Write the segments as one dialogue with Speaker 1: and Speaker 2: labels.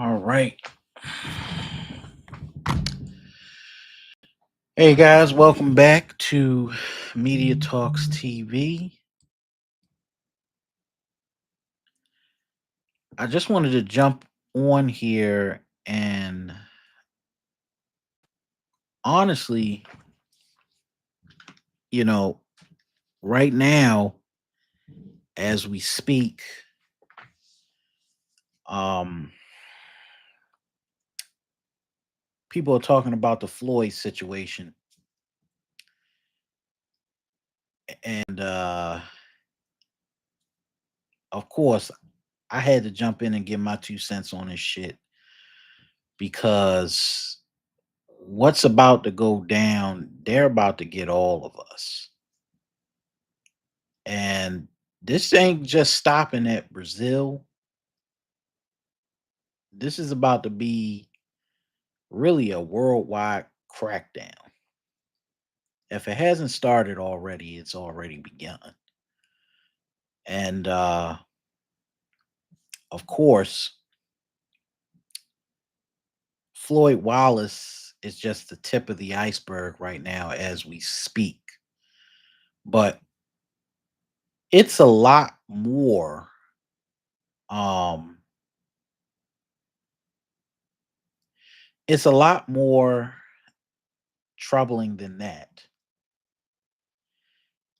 Speaker 1: All right. Hey guys, welcome back to Media Talks TV. I just wanted to jump on here and honestly, you know, right now as we speak, um people are talking about the Floyd situation and of course, I had to jump in and give my 2 cents on this shit because what's about to go down, they're about to get all of us. And this ain't just stopping at Brazil. This is about to be really a worldwide crackdown. If it hasn't started already, it's already begun. And of course, Floyd Wallace is just the tip of the iceberg right now as we speak. But it's a lot more um it's a lot more troubling than that.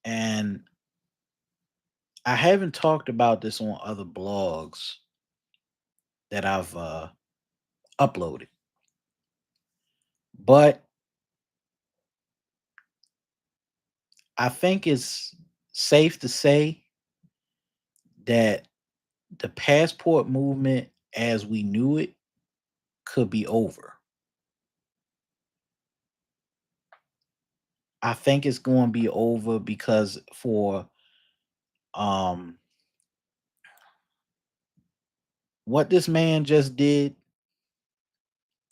Speaker 1: And I haven't talked about this on other blogs that I've uploaded, but I think it's safe to say that the passport movement as we knew it could be over. I think it's going to be over because for um what this man just did,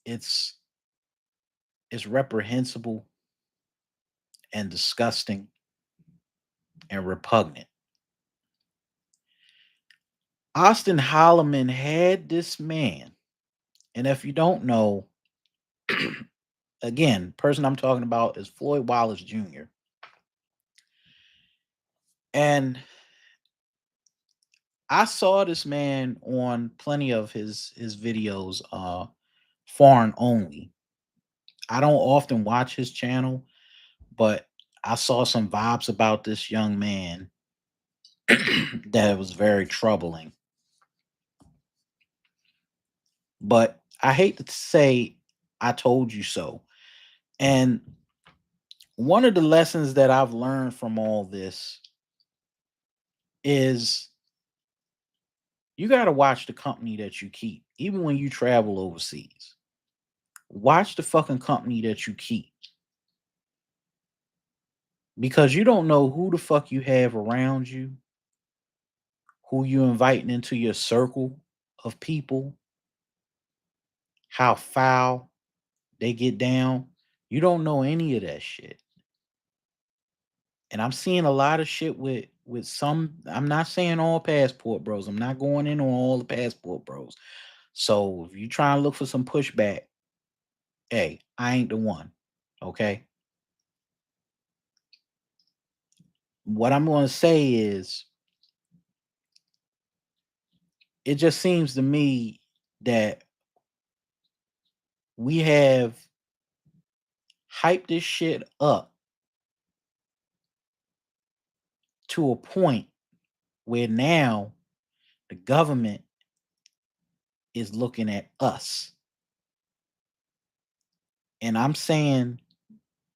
Speaker 1: it's it's reprehensible and disgusting and repugnant. Austin Holloman had this man, and if you don't know, again, person I'm talking about is Floyd Wallace Jr. And I saw this man on plenty of his videos, foreign only. I don't often watch his channel, but I saw some vibes about this young man that was very troubling. But I hate to say I told you so. And one of the lessons that I've learned from all this is you got to watch the company that you keep, even when you travel overseas. Watch the fucking company that you keep because you don't know who the fuck you have around you, who you inviting into your circle of people, how foul they get down. You don't know any of that shit. And I'm seeing a lot of shit with some. I'm not saying all passport bros. I'm not going in on all the passport bros. So if you try and look for some pushback, hey, I ain't the one. Okay. What I'm going to say is it just seems to me that we have hyped this shit up to a point where now the government is looking at us. And I'm saying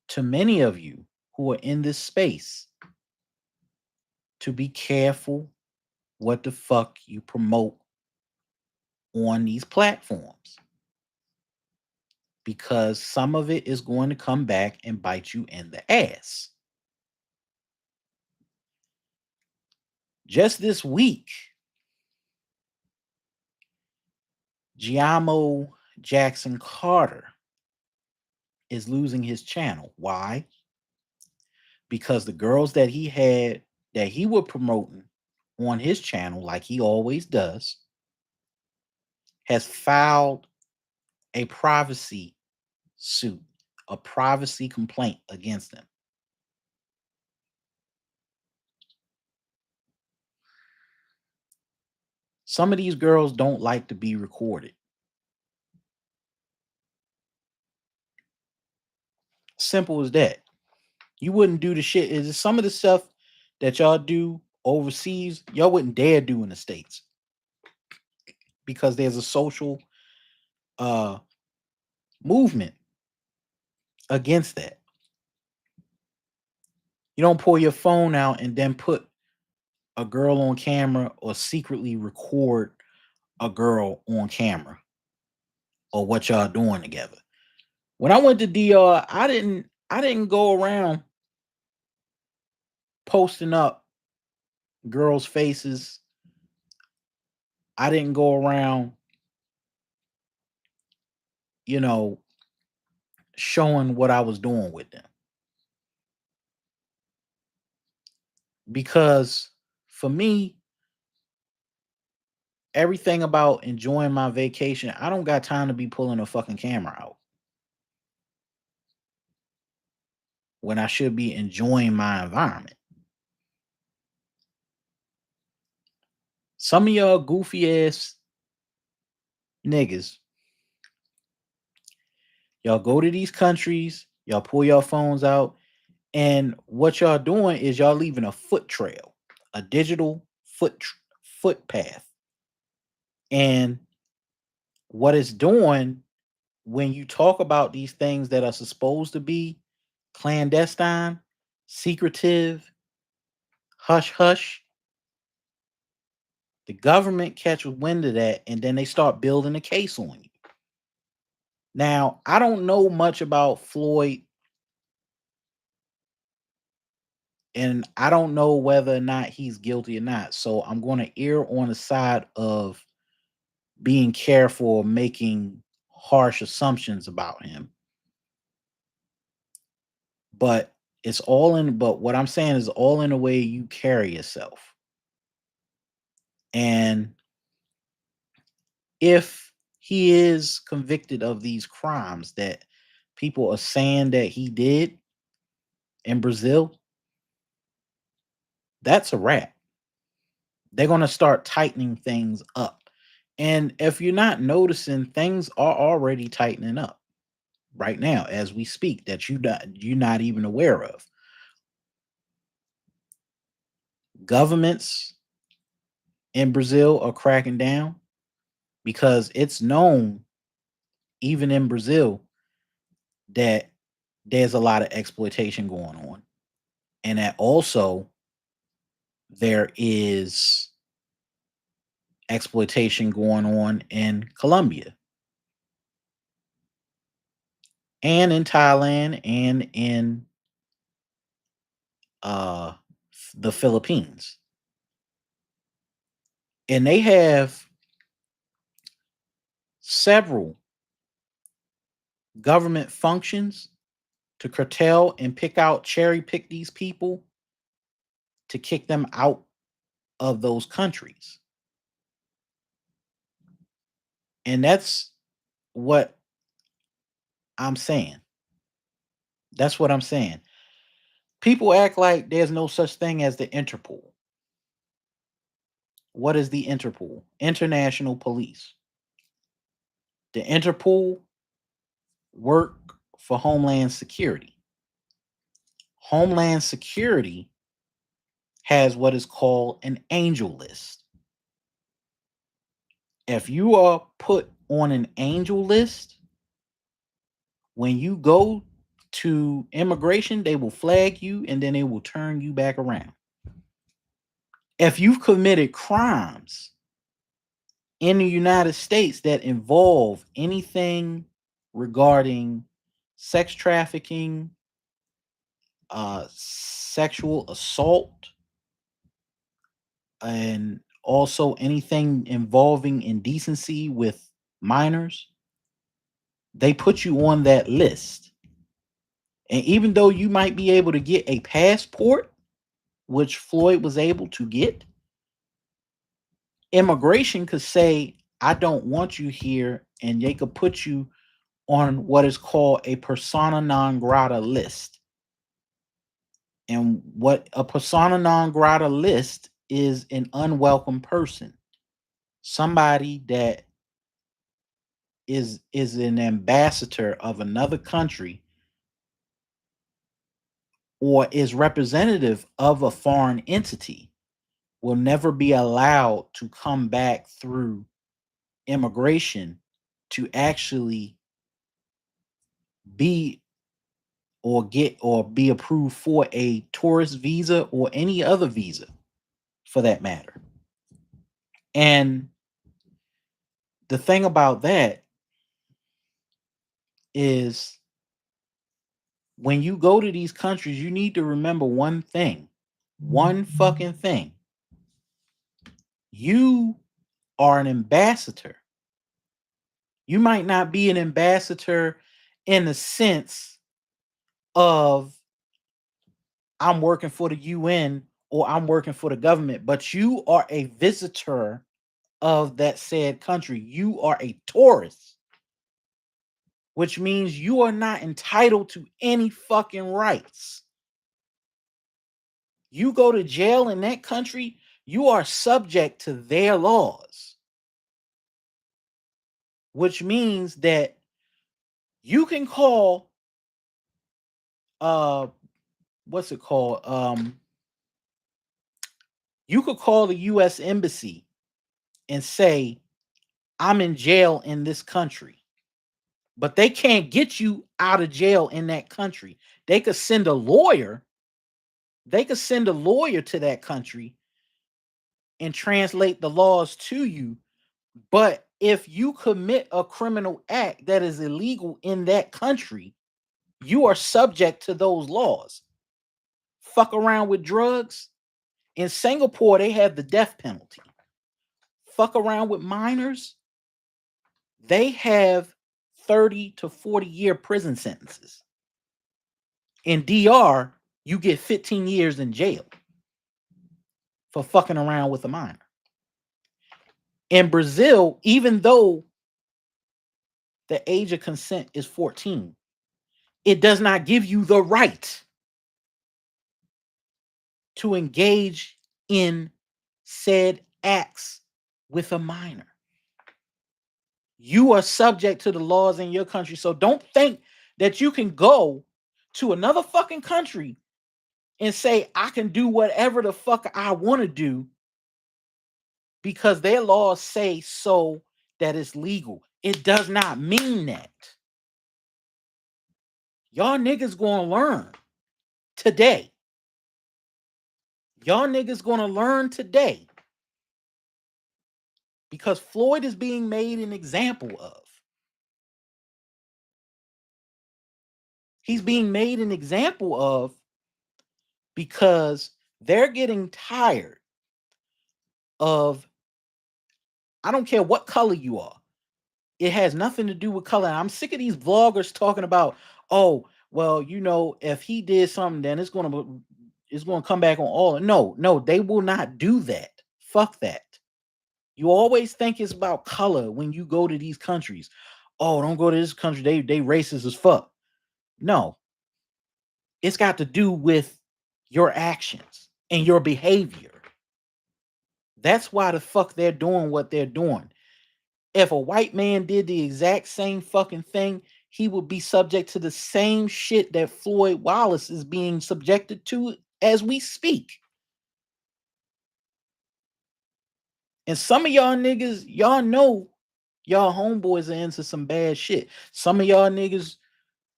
Speaker 1: to many of you who are in this space to be careful what the fuck you promote on these platforms because some of it is going to come back and bite you in the ass. Just this week, Giamo Jackson Carter is losing his channel. Why? Because the girls that he had that he was promoting on his channel, like he always does, has filed a privacy suit, a privacy complaint against them. Some of these girls don't like to be recorded. Simple as that. You wouldn't do the shit. Is some of the stuff that y'all do overseas, y'all wouldn't dare do in the States because there's a social uh movement against that. You don't pull your phone out and then put a girl on camera or secretly record a girl on camera or what y'all doing together. When I went to DR, I didn't go around posting up girls' faces. I didn't go around, you know, showing what I was doing with them. Because for me, everything about enjoying my vacation, I don't got time to be pulling a fucking camera out when I should be enjoying my environment. Some of y'all goofy ass niggas, y'all go to these countries, y'all pull your phones out, and what y'all doing is y'all leaving a foot trail, a digital footpath. And what it's doing when you talk about these things that are supposed to be clandestine, secretive, hush hush, the government catches wind of that and then they start building a case on you. Now, I don't know much about Floyd and I don't know whether or not he's guilty or not. So I'm going to err on the side of being careful, making harsh assumptions about him. But but what I'm saying is all in the way you carry yourself. And if he is convicted of these crimes that people are saying that he did in Brazil, that's a wrap. They're going to start tightening things up. And if you're not noticing, things are already tightening up right now as we speak that you're not even aware of. Governments in Brazil are cracking down because it's known even in Brazil that there's a lot of exploitation going on and that also there is exploitation going on in Colombia and in Thailand and in uh the Philippines. And they have several government functions to curtail and pick out, cherry pick these people to kick them out of those countries. And that's what I'm saying. That's what I'm saying. People act like there's no such thing as the Interpol. What is the Interpol? International Police. The Interpol work for Homeland Security. Homeland Security has what is called an angel list. If you are put on an angel list, when you go to immigration, they will flag you and then they will turn you back around. If you've committed crimes in the United States that involve anything regarding sex trafficking, sexual assault, and also anything involving indecency with minors, they put you on that list. And even though you might be able to get a passport, which Floyd was able to get, immigration could say, I don't want you here, and they could put you on what is called a persona non grata list. And what a persona non grata list is an unwelcome person, somebody that is an ambassador of another country or is representative of a foreign entity will never be allowed to come back through immigration to actually be or get or be approved for a tourist visa or any other visa for that matter. And the thing about that is when you go to these countries, you need to remember one thing, one fucking thing. You are an ambassador. You might not be an ambassador in the sense of I'm working for the UN or I'm working for the government, but you are a visitor of that said country. You are a tourist, which means you are not entitled to any fucking rights. You go to jail in that country, you are subject to their laws, which means that you can call uh what's it called? You could call the US embassy and say, I'm in jail in this country. But they can't get you out of jail in that country. They could send a lawyer. They could send a lawyer to that country and translate the laws to you. But if you commit a criminal act that is illegal in that country, you are subject to those laws. Fuck around with drugs. In Singapore, they have the death penalty. Fuck around with minors, they have 30 to 40-year prison sentences. In DR, you get 15 years in jail for fucking around with a minor. In Brazil, even though the age of consent is 14, it does not give you the right to engage in said acts with a minor. You are subject to the laws in your country. So don't think that you can go to another fucking country and say, I can do whatever the fuck I want to do because their laws say so that it's legal. It does not mean that. Y'all niggas gonna learn today. Y'all niggas gonna learn today because Floyd is being made an example of. He's being made an example of because they're getting tired of, I don't care what color you are. It has nothing to do with color. I'm sick of these vloggers talking about, oh, well, you know, if he did something, then it's gonna come back on all. No, they will not do that. Fuck that. You always think it's about color when you go to these countries. Oh, don't go to this country. They racist as fuck. No, it's got to do with your actions and your behavior. That's why the fuck they're doing what they're doing. If a white man did the exact same fucking thing, he would be subject to the same shit that Floyd Wallace is being subjected to as we speak. And some of y'all niggas, y'all know y'all homeboys are into some bad shit. Some of y'all niggas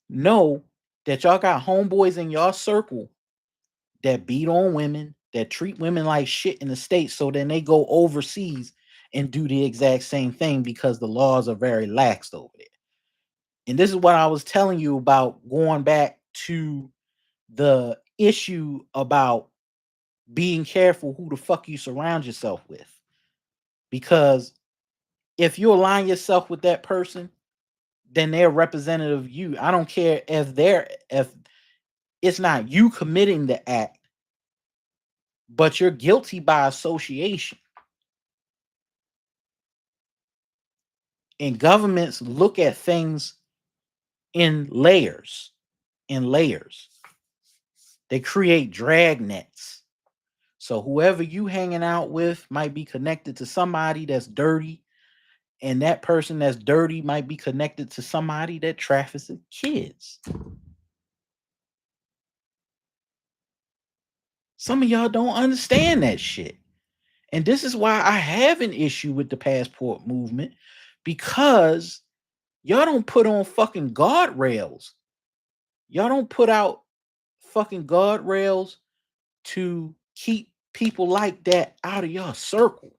Speaker 1: know that y'all got homeboys in y'all circle that beat on women, that treat women like shit in the States. So then they go overseas and do the exact same thing because the laws are very lax over there. And this is what I was telling you about going back to the issue about being careful who the fuck you surround yourself with. Because if you align yourself with that person, then they're representative of you. I don't care if it's not you committing the act, but you're guilty by association. And governments look at things in layers, in layers. They create drag nets. So whoever you hanging out with might be connected to somebody that's dirty, and that person that's dirty might be connected to somebody that traffics kids. Some of y'all don't understand that shit. And this is why I have an issue with the passport movement, because y'all don't put on fucking guardrails. Y'all don't put out fucking guardrails to keep people like that out of y'all circle.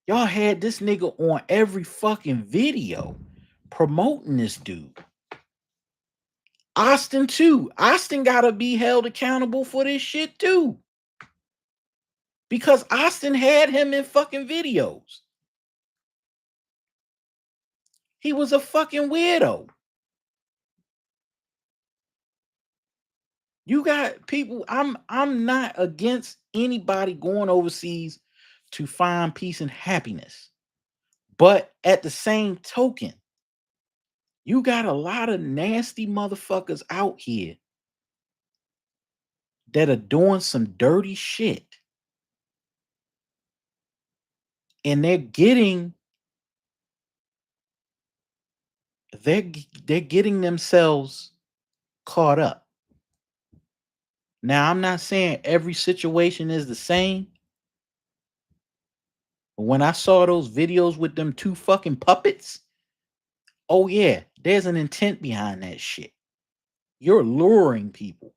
Speaker 1: Y'all had this nigga on every fucking video promoting this dude. Austin too. Austin gotta be held accountable for this shit too. Because Austin had him in fucking videos. He was a fucking weirdo. You got people. I'm not against anybody going overseas to find peace and happiness. But at the same token, you got a lot of nasty motherfuckers out here that are doing some dirty shit. And they're they're getting themselves caught up. Now, I'm not saying every situation is the same. But when I saw those videos with them two fucking puppets, oh yeah, there's an intent behind that shit. You're luring people.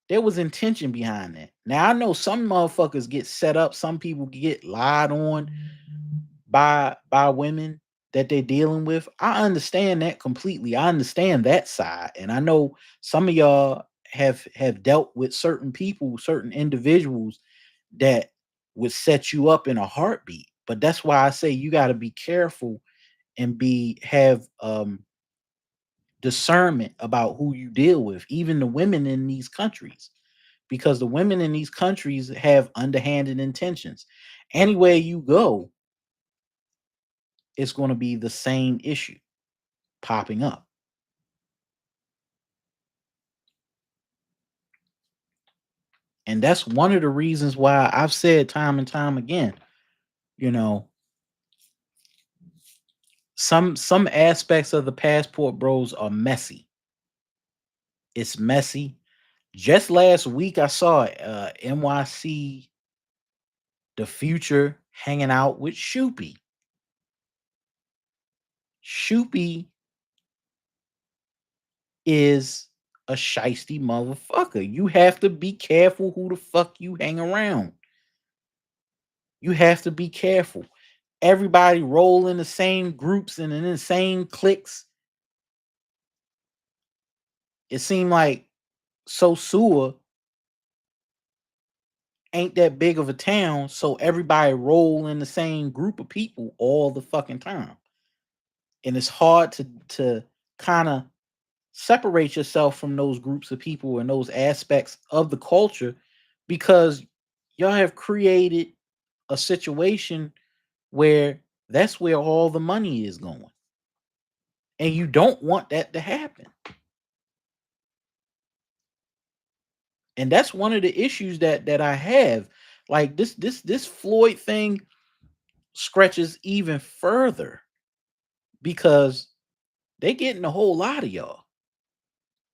Speaker 1: There was intention behind that. Now I know some motherfuckers get set up, some people get lied on by women that they're dealing with. I understand that completely. I understand that side. And I know some of y'all have dealt with certain people, certain individuals that would set you up in a heartbeat. But that's why I say you got to be careful and be have discernment about who you deal with, even the women in these countries, because the women in these countries have underhanded intentions. Anywhere you go, it's going to be the same issue popping up. And that's one of the reasons why I've said time and time again, you know, some aspects of the passport bros are messy. It's messy. Just last week I saw NYC the future hanging out with Shoopy. Shoopy is a shisty motherfucker. You have to be careful who the fuck you hang around. You have to be careful. Everybody roll in the same groups and in the same cliques. It seemed like Sosua ain't that big of a town, so everybody roll in the same group of people all the fucking time. And it's hard to kind of separate yourself from those groups of people and those aspects of the culture, because y'all have created a situation where that's where all the money is going. And you don't want that to happen. And that's one of the issues that I have. Like this Floyd thing stretches even further because they getting a whole lot of y'all.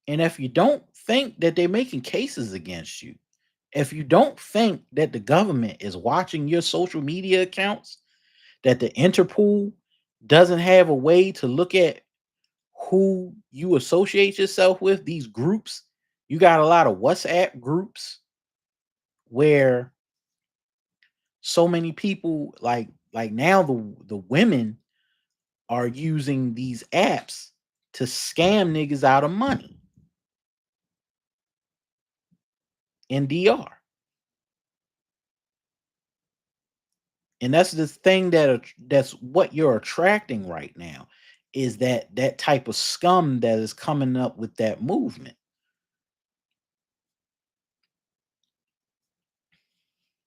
Speaker 1: And if you don't think that they're making cases against you, if you don't think that the government is watching your social media accounts, that the Interpol doesn't have a way to look at who you associate yourself with, these groups, you got a lot of WhatsApp groups where so many people like now the women are using these apps to scam niggas out of money in DR. And that's the thing that's what you're attracting right now, is that type of scum that is coming up with that movement.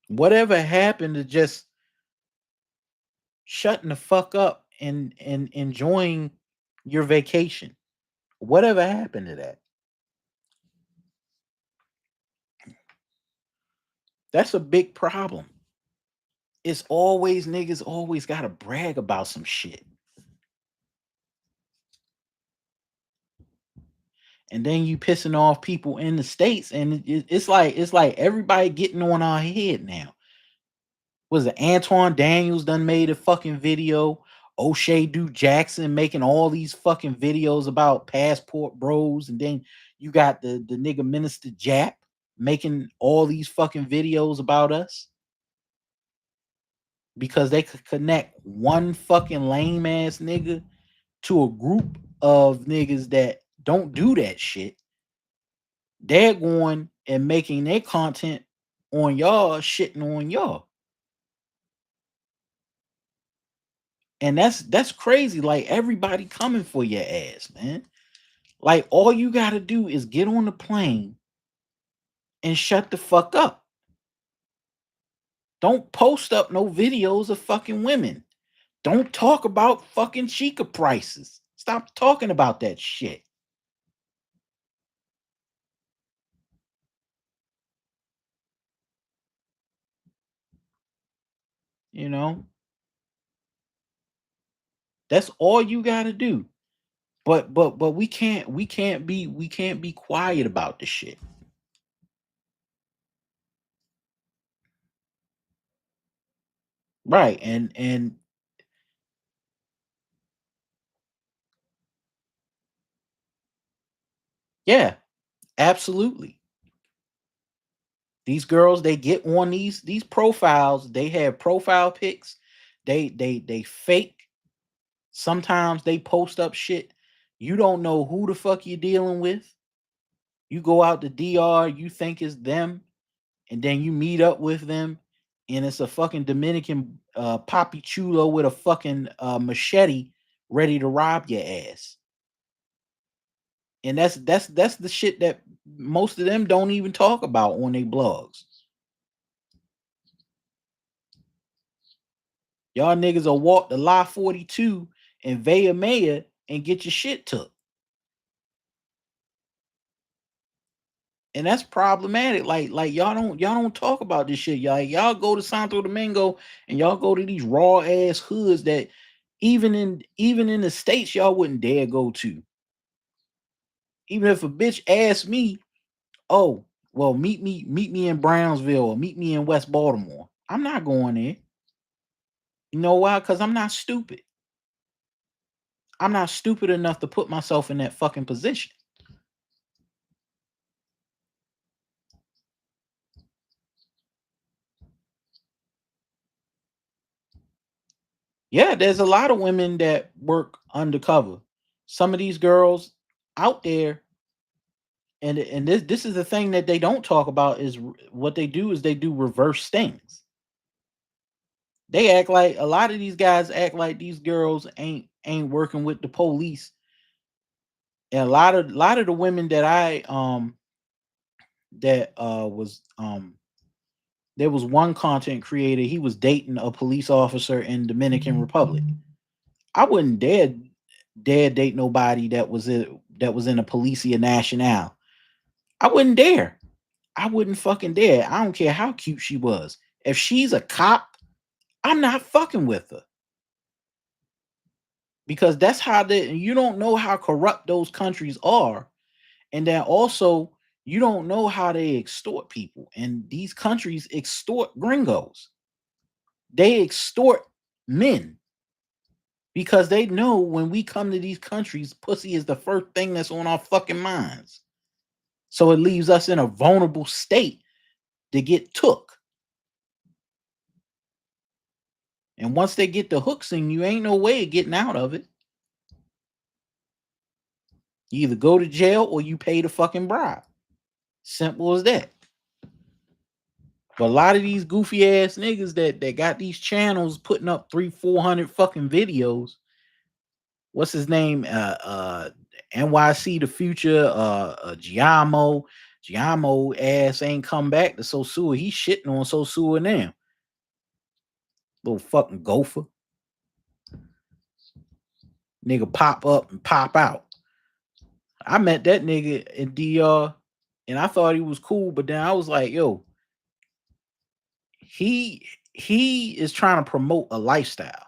Speaker 1: Whatever happened to just shutting the fuck up and enjoying your vacation. Whatever happened to that? That's a big problem. It's always niggas always gotta brag about some shit. And then you pissing off people in the states, and it's like everybody getting on our head now. Was it Antoine Daniels done made a fucking video? O'Shea Duke Jackson making all these fucking videos about passport bros, and then you got the nigga Minister Jap making all these fucking videos about us because they could connect one fucking lame ass nigga to a group of niggas that don't do that shit. They're going and making their content on y'all, shitting on y'all. And that's crazy. Like everybody coming for your ass, man. Like all you gotta do is get on the plane and shut the fuck up. Don't post up no videos of fucking women. Don't talk about fucking chica prices. Stop talking about that shit. You know, that's all you gotta do. But we can't be quiet about the shit. Right. And yeah, absolutely. These girls, they get on these profiles, they have profile pics, they fake. Sometimes they post up shit. You don't know who the fuck you're dealing with. You go out to DR, you think it's them, and then you meet up with them, and it's a fucking Dominican poppy chulo with a fucking machete ready to rob your ass. And that's the shit that most of them don't even talk about on their blogs. Y'all niggas will walk the Lie 42 and Vaya Maya and get your shit took. And that's problematic. Like y'all don't talk about this shit. Y'all go to Santo Domingo and y'all go to these raw ass hoods that even in the states y'all wouldn't dare go to. Even if a bitch asked me, oh, well, meet me in Brownsville or meet me in West Baltimore. I'm not going there. You know why? Because I'm not stupid. I'm not stupid enough to put myself in that fucking position. Yeah, there's a lot of women that work undercover. Some of these girls out there, and this is the thing that they don't talk about is what they do is they do reverse stings. They act like a lot of these guys act like these girls ain't working with the police. And a lot of the women that I that was there was one content creator, he was dating a police officer in Dominican Republic. I wouldn't dare date nobody that was in a Policia Nacional. I wouldn't dare. I wouldn't fucking dare. I don't care how cute she was. If she's a cop, I'm not fucking with her because that's how you don't know how corrupt those countries are, and then also you don't know how they extort people, and these countries extort gringos. They extort men because they know when we come to these countries, pussy is the first thing that's on our fucking minds. So it leaves us in a vulnerable state to get took. And once they get the hooks in you, ain't no way of getting out of it. You either go to jail or you pay the fucking bribe. Simple as that. But a lot of these goofy ass niggas that got these channels putting up 300-400 fucking videos. What's his name? NYC the future, Giamo. Giamo ass ain't come back to Sosua. He's shitting on Sosua now. Little fucking gopher. Nigga pop up and pop out. I met that nigga in DR and I thought he was cool, but then I was like, yo, he he is trying to promote a lifestyle.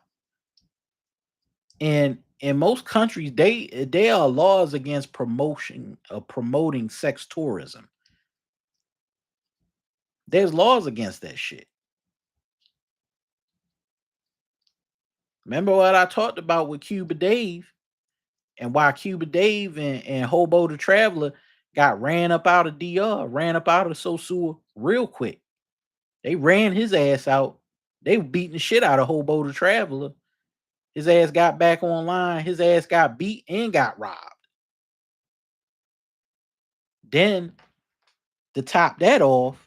Speaker 1: And in most countries, they are laws against promoting sex tourism. There's laws against that shit. Remember what I talked about with Cuba Dave and why Cuba Dave and Hobo the Traveler got ran up out of DR, ran up out of Sosua real quick. They ran his ass out. They were beating the shit out of Hobo the Traveler. His ass got back online. His ass got beat and got robbed. Then to top that off,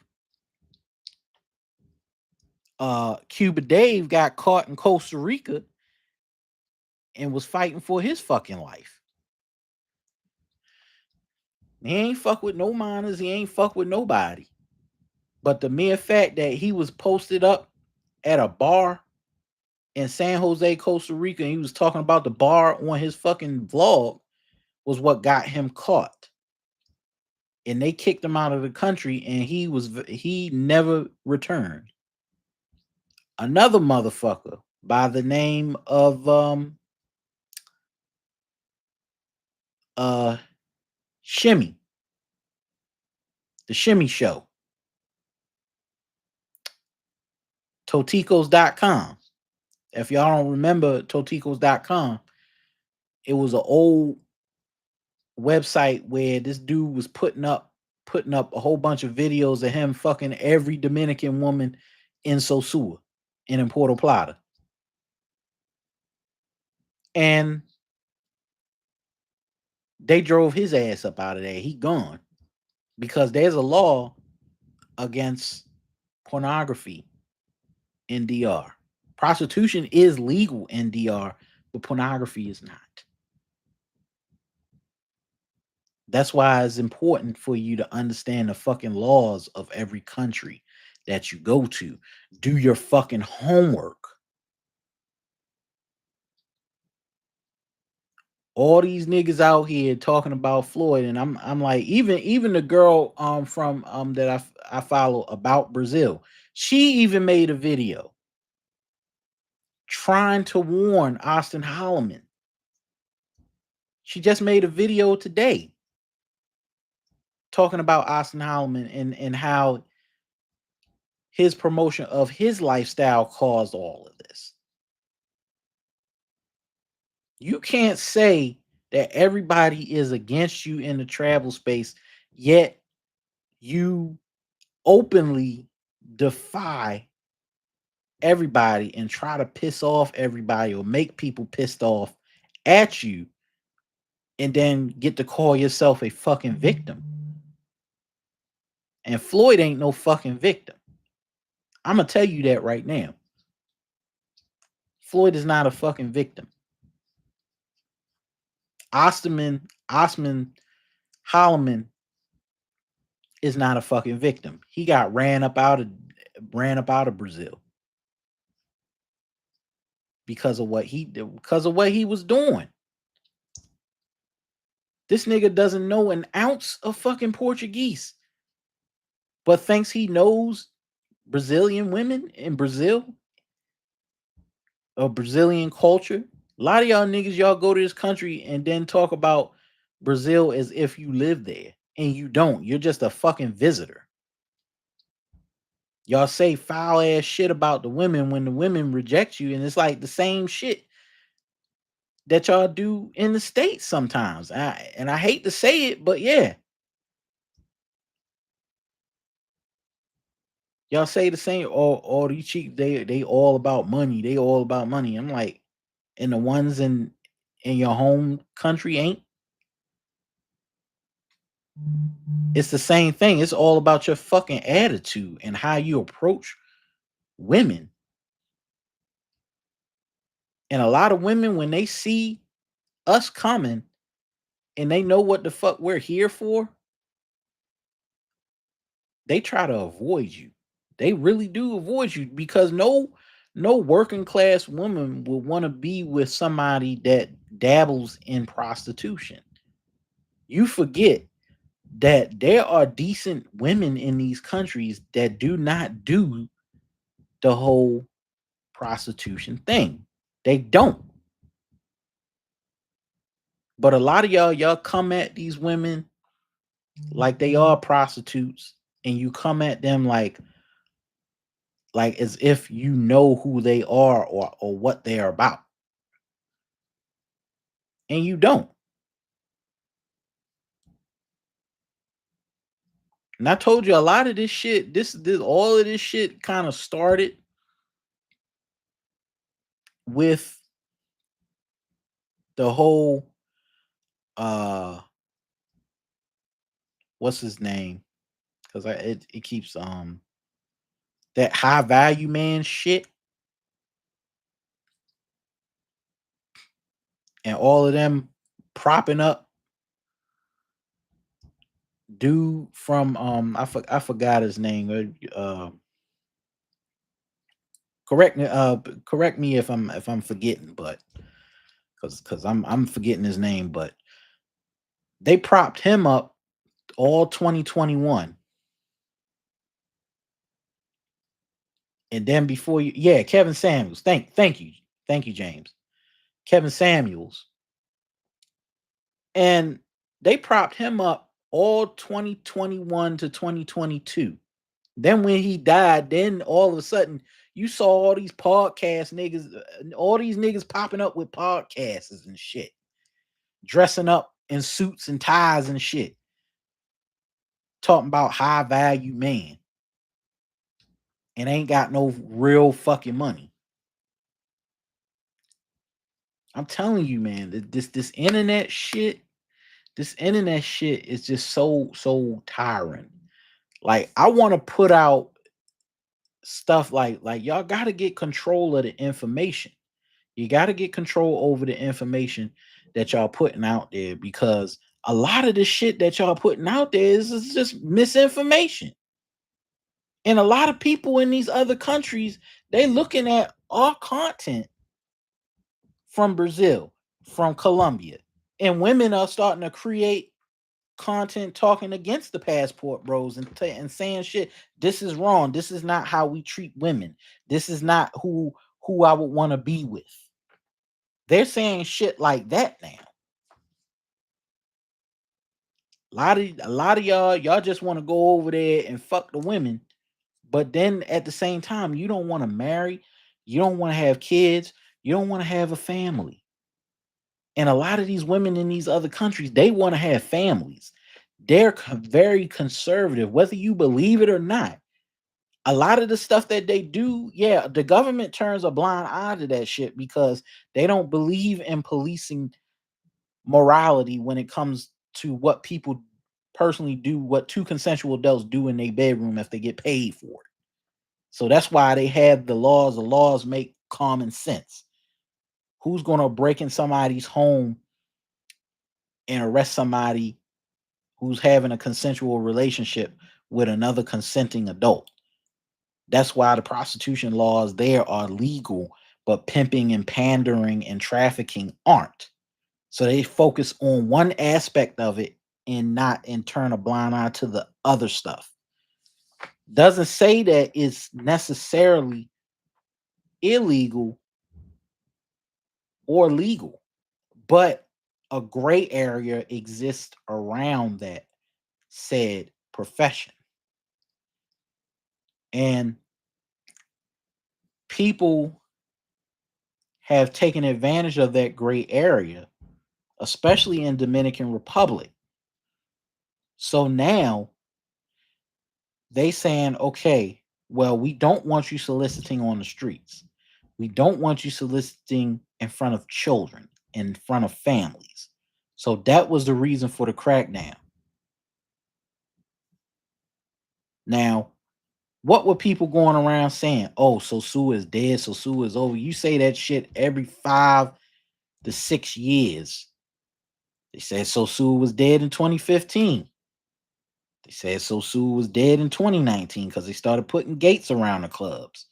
Speaker 1: Cuba Dave got caught in Costa Rica and was fighting for his fucking life. He ain't fuck with no minors. He ain't fuck with nobody. But the mere fact that he was posted up at a bar in San Jose, Costa Rica, and he was talking about the bar on his fucking vlog was what got him caught. And they kicked him out of the country and he never returned. Another motherfucker by the name of Shimmy. The Shimmy Show. Toticos.com. If y'all don't remember Toticos.com, it was an old website where this dude was putting up a whole bunch of videos of him fucking every Dominican woman in Sosua and in Puerto Plata. And they drove his ass up out of there. He gone. Because there's a law against pornography in DR. Prostitution is legal in DR, but pornography is not. That's why it's important for you to understand the fucking laws of every country that you go to. Do your fucking homework. All these niggas out here talking about Floyd, and I'm like, even the girl from that I follow about Brazil, she even made a video trying to warn Austin Holloman. She just made a video today talking about Austin Holloman and how his promotion of his lifestyle caused all of this. You can't say that everybody is against you in the travel space, yet you openly defy everybody and try to piss off everybody or make people pissed off at you and then get to call yourself a fucking victim. And Floyd ain't no fucking victim. I'm gonna tell you that right now. Floyd is not a fucking victim. Osman Holloman is not a fucking victim. He got ran up out of Brazil because of what he was doing. This nigga doesn't know an ounce of fucking Portuguese, but thinks he knows Brazilian women in Brazil or Brazilian culture. A lot of y'all niggas, y'all go to this country and then talk about Brazil as if you live there, and you don't. You're just a fucking visitor. Y'all say foul ass shit about the women when the women reject you, and it's like the same shit that y'all do in the States sometimes. I hate to say it, but yeah. Y'all say the same, all these cheap, they all about money. They all about money. I'm like, and the ones in your home country ain't. It's the same thing. It's all about your fucking attitude and how you approach women. And a lot of women, when they see us coming and they know what the fuck we're here for, they try to avoid you. They really do avoid you because no working class woman will want to be with somebody that dabbles in prostitution. You forget that there are decent women in these countries that do not do the whole prostitution thing. They don't. But a lot of y'all come at these women like they are prostitutes, and you come at them like as if you know who they are or what they are about. And you don't. And I told you a lot of this shit, this all of this shit kind of started with the whole uh what's his name? Because it keeps that high value man shit and all of them propping up dude from I forgot his name. Correct me if I'm forgetting, but because I'm forgetting his name, but they propped him up all 2021. And then before you, yeah, Kevin Samuels. Thank you, James. Kevin Samuels. And they propped him up all 2021 to 2022. Then when he died, then all of a sudden you saw all these podcast niggas, all these niggas popping up with podcasts and shit, dressing up in suits and ties and shit, talking about high value man, and ain't got no real fucking money. I'm telling you, man, this internet shit, this internet shit is just so tiring. Like I want to put out stuff like y'all got to get control of the information. You got to get control over the information that y'all putting out there, because a lot of the shit that y'all putting out there is just misinformation. And a lot of people in these other countries, they looking at our content from Brazil, from Colombia, and women are starting to create content talking against the passport bros and saying shit. This is wrong. This is not how we treat women. This is not who I would want to be with. They're saying shit like that now. A lot of y'all just want to go over there and fuck the women, but then at the same time, you don't want to marry, you don't want to have kids, you don't want to have a family. And a lot of these women in these other countries, they want to have families. They're very conservative, whether you believe it or not. A lot of the stuff that they do, yeah, the government turns a blind eye to that shit because they don't believe in policing morality when it comes to what people personally do, what two consensual adults do in their bedroom if they get paid for it. So that's why they have the laws. The laws make common sense. Who's going to break in somebody's home and arrest somebody who's having a consensual relationship with another consenting adult? That's why the prostitution laws there are legal, but pimping and pandering and trafficking aren't. So they focus on one aspect of it and not and turn a blind eye to the other stuff. Doesn't say that it's necessarily illegal or legal, but a gray area exists around that said profession. And people have taken advantage of that gray area, especially in Dominican Republic. So now they saying, okay, well, we don't want you soliciting on the streets. We don't want you soliciting in front of children, in front of families. So that was the reason for the crackdown. Now, what were people going around saying? Oh, so Sue is dead, so Sue is over. You say that shit every 5 to 6 years. They said so Sue was dead in 2015. They said so Sue was dead in 2019 because they started putting gates around the clubs.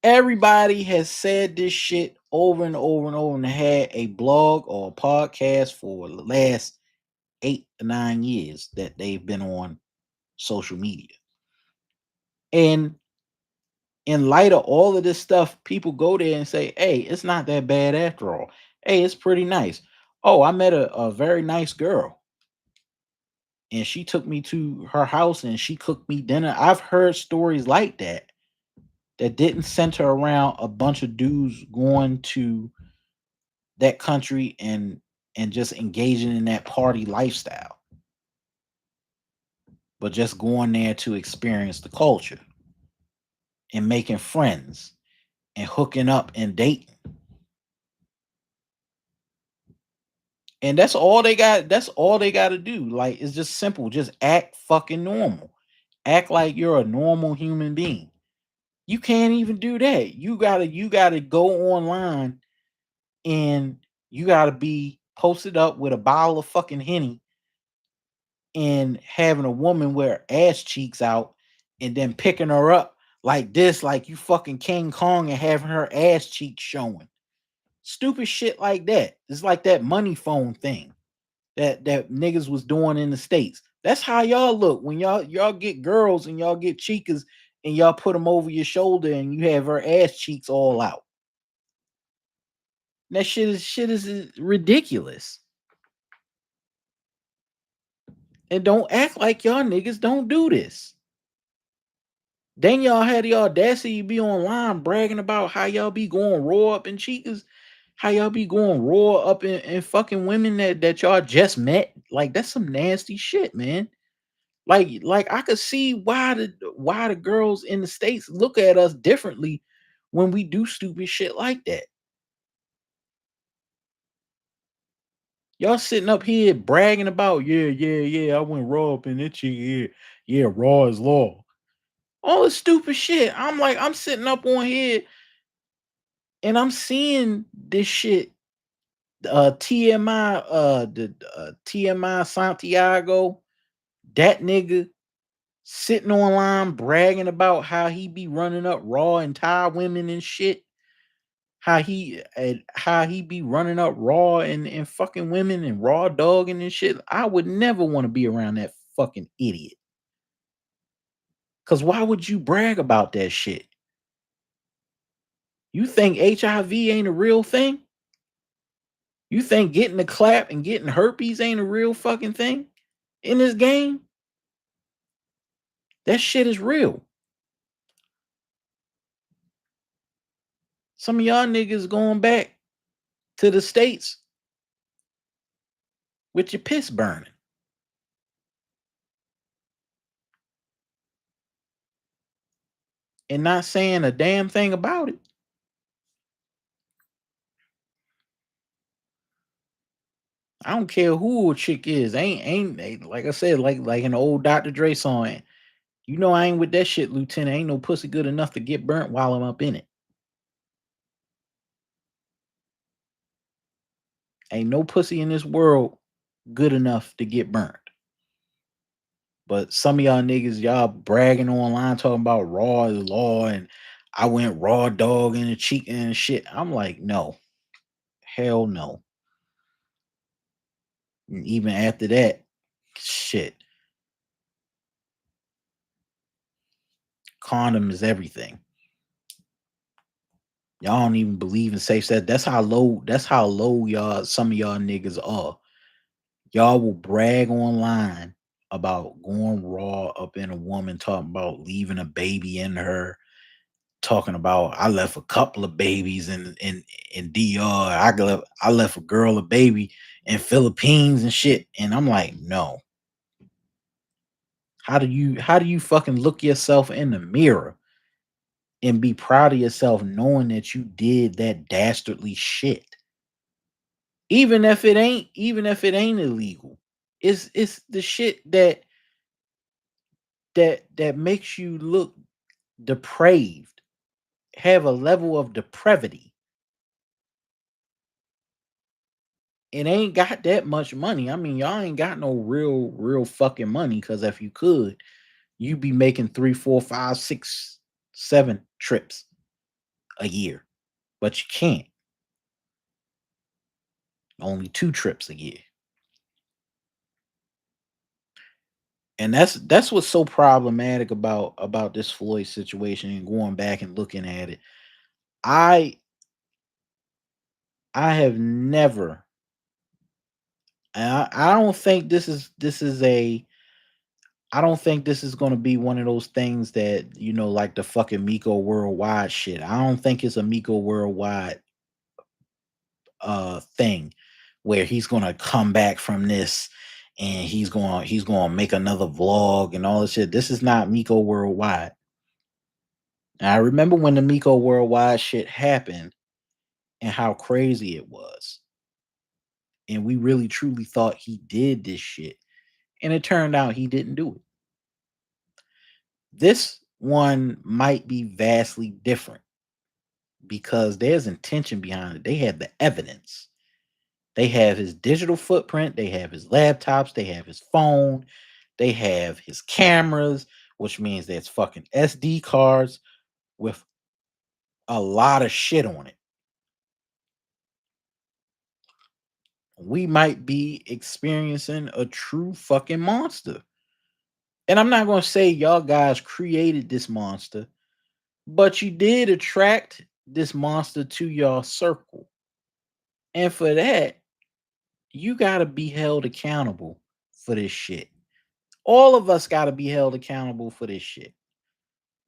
Speaker 1: Everybody has said this shit over and over and over and had a blog or a podcast for the last 8 to 9 years that they've been on social media. And in light of all of this stuff, people go there and say, hey, it's not that bad after all. Hey, it's pretty nice. Oh, I met a very nice girl and she took me to her house and she cooked me dinner. I've heard stories like that that didn't center around a bunch of dudes going to that country and just engaging in that party lifestyle, but just going there to experience the culture and making friends and hooking up and dating. And that's all they got. That's all they got to do. Like, it's just simple. Just act fucking normal. Act like you're a normal human being. You can't even do that. You gotta go online and you gotta be posted up with a bottle of fucking Henny and having a woman with her ass cheeks out and then picking her up like this, like you fucking King Kong and having her ass cheeks showing. Stupid shit like that. It's like that money phone thing that niggas was doing in the States. That's how y'all look when y'all get girls and y'all get chicas and y'all put them over your shoulder and you have her ass cheeks all out. That shit is ridiculous. And don't act like y'all niggas don't do this. Then y'all had the audacity to be online bragging about how y'all be going raw up in chicas, how y'all be going raw up in fucking women that y'all just met. Like, that's some nasty shit, man. Like I could see why the girls in the States look at us differently when we do stupid shit like that. Y'all sitting up here bragging about, yeah, yeah, yeah, I went raw up in this chick, yeah, yeah, raw is law. All this stupid shit. I'm like, I'm sitting up on here and I'm seeing this shit. TMI, the TMI Santiago, that nigga sitting online bragging about how he be running up raw and Thai women and shit. How he be running up raw and fucking women and raw dogging and shit. I would never want to be around that fucking idiot. Cause why would you brag about that shit? You think HIV ain't a real thing? You think getting the clap and getting herpes ain't a real fucking thing in this game? That shit is real. Some of y'all niggas going back to the States with your piss burning and not saying a damn thing about it. I don't care who a chick is. Ain't like I said, like an old Dr. Dre song. You know I ain't with that shit, Lieutenant. Ain't no pussy good enough to get burnt while I'm up in it. Ain't no pussy in this world good enough to get burnt. But some of y'all niggas, y'all bragging online talking about raw is law and I went raw dog in the cheek and shit. I'm like, no, hell no. And even after that, shit, condom is everything. Y'all don't even believe in safe sex. That's how low y'all some of y'all niggas are. Y'all will brag online about going raw up in a woman, talking about leaving a baby in her, talking about I left a couple of babies in DR. I left a girl a baby in Philippines and shit. And I'm like, no. How do you fucking look yourself in the mirror and be proud of yourself knowing that you did that dastardly shit? Even if it ain't illegal. It's the shit that makes you look depraved, have a level of depravity. It ain't got that much money. I mean, y'all ain't got no real fucking money. Cause if you could, you'd be making 3, 4, 5, 6, 7 trips a year. But you can't. only 2 trips a year. And that's what's so problematic about this Floyd situation and going back and looking at it. I I have never, and I don't think this is a, I don't think this is going to be one of those things that, like the fucking Miko Worldwide shit. I don't think it's a Miko Worldwide thing where he's going to come back from this and he's going to make another vlog and all this shit. This is not Miko Worldwide. And I remember when the Miko Worldwide shit happened and how crazy it was. And we really truly thought he did this shit. And it turned out he didn't do it. This one might be vastly different because there's intention behind it. They have the evidence. They have his digital footprint, they have his laptops, they have his phone, they have his cameras, which means there's fucking SD cards with a lot of shit on it. We might be experiencing a true fucking monster. And I'm not going to say y'all guys created this monster, but you did attract this monster to your circle. And for that, you got to be held accountable for this shit. All of us got to be held accountable for this shit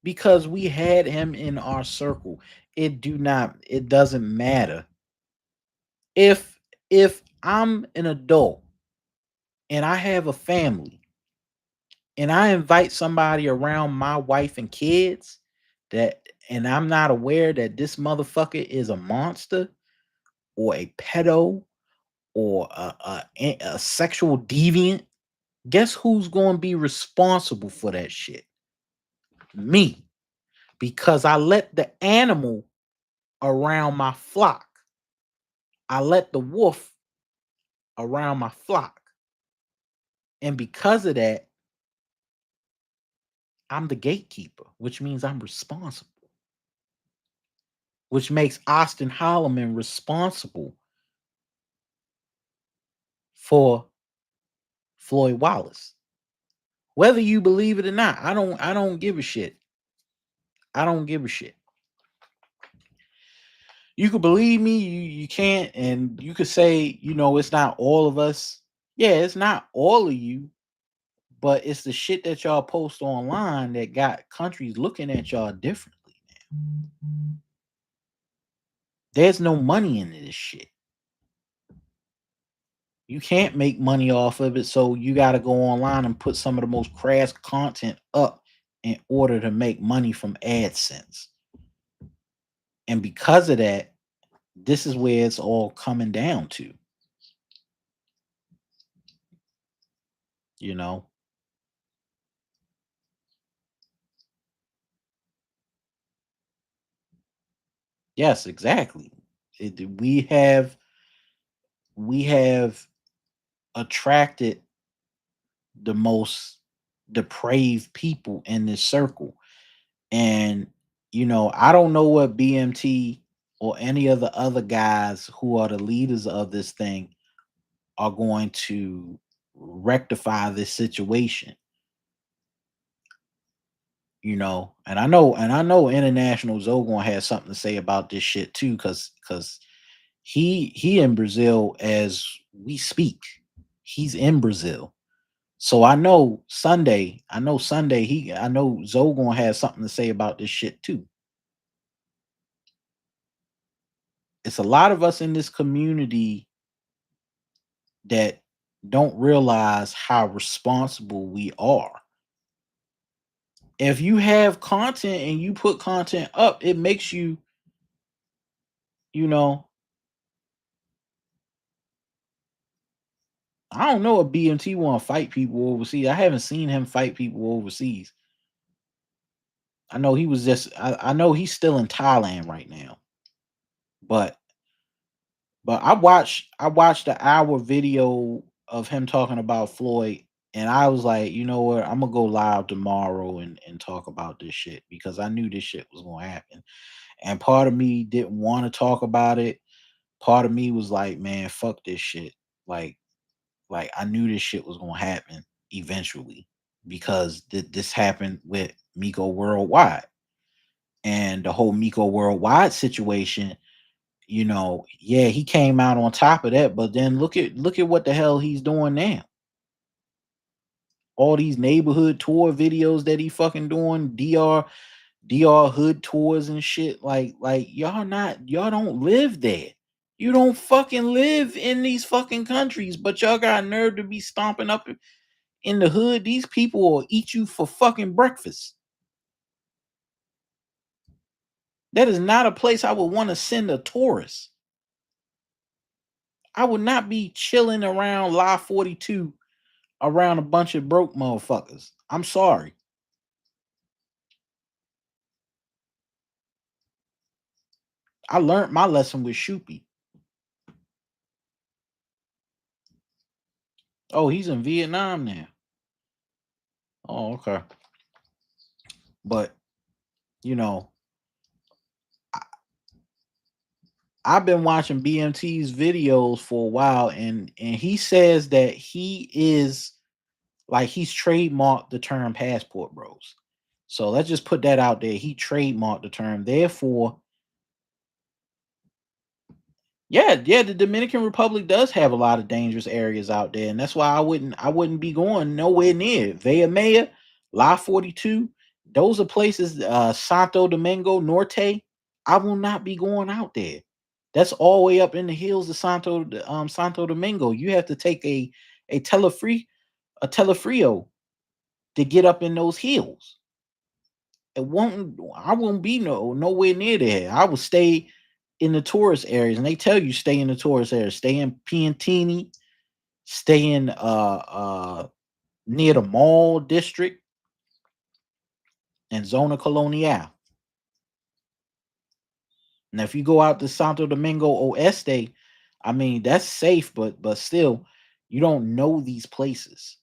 Speaker 1: because we had him in our circle. It doesn't matter. If I'm an adult and I have a family and I invite somebody around my wife and kids that, and I'm not aware that this motherfucker is a monster or a pedo or a sexual deviant, guess who's going to be responsible for that shit? Me, because I let the animal around my flock. I let the wolf around my flock. And because of that, I'm the gatekeeper, which means I'm responsible, which makes Austin Holloman responsible for Floyd Wallace. Whether you believe it or not, I don't give a shit. I don't give a shit. You could believe me, you can't, and you could say, it's not all of us. Yeah, it's not all of you, but it's the shit that y'all post online that got countries looking at y'all differently now. There's no money in this shit. You can't make money off of it, so you got to go online and put some of the most crass content up in order to make money from AdSense. And because of that, this is where it's all coming down to. You know, yes, exactly. It, we have attracted the most depraved people in this circle. And I don't know what BMT or any of the other guys who are the leaders of this thing are going to rectify this situation. And I know International Zogon has something to say about this shit too, because he in Brazil as we speak. He's in Brazil. So I know Zogon has something to say about this shit too. It's a lot of us in this community that don't realize how responsible we are. If you have content and you put content up, it makes you, you know, I don't know if BMT want to fight people overseas. I haven't seen him fight people overseas. I know he was just I know he's still in Thailand right now. But I watched the hour video of him talking about Floyd, and I was like, you know what, I'm gonna go live tomorrow and talk about this shit because I knew this shit was gonna happen. And part of me didn't want to talk about it. part of me was like, man, fuck this shit. Like, like I knew this shit was gonna happen eventually because this happened with Miko Worldwide and the whole Miko Worldwide situation. You know, yeah, he came out on top of that, but then look at what the hell he's doing now. All these neighborhood tour videos that he fucking doing, DR hood tours and shit. Like y'all don't live there. You don't fucking live in these fucking countries, but y'all got nerve to be stomping up in the hood. These people will eat you for fucking breakfast. That is not a place I would want to send a tourist. I would not be chilling around Live 42 around a bunch of broke motherfuckers. I'm sorry. I learned my lesson with Shoopy. Oh, he's in Vietnam now. Oh, okay. But you know, I've been watching BMT's videos for a while, and he says that he is like he's trademarked the term passport bros. So let's just put that out there. He trademarked the term. Therefore, yeah, yeah, the Dominican Republic does have a lot of dangerous areas out there, and that's why I wouldn't be going nowhere near it. Vea Maya, La 42. Those are places. Santo Domingo Norte. I will not be going out there. That's all the way up in the hills of Santo Domingo. You have to take a telefrio to get up in those hills. I won't be nowhere near there. I will stay in the tourist areas, and they tell you stay in the tourist areas. Stay in Piantini, stay in near the mall district and Zona Colonial. Now, if you go out to Santo Domingo Oeste, I mean that's safe, but still, you don't know these places.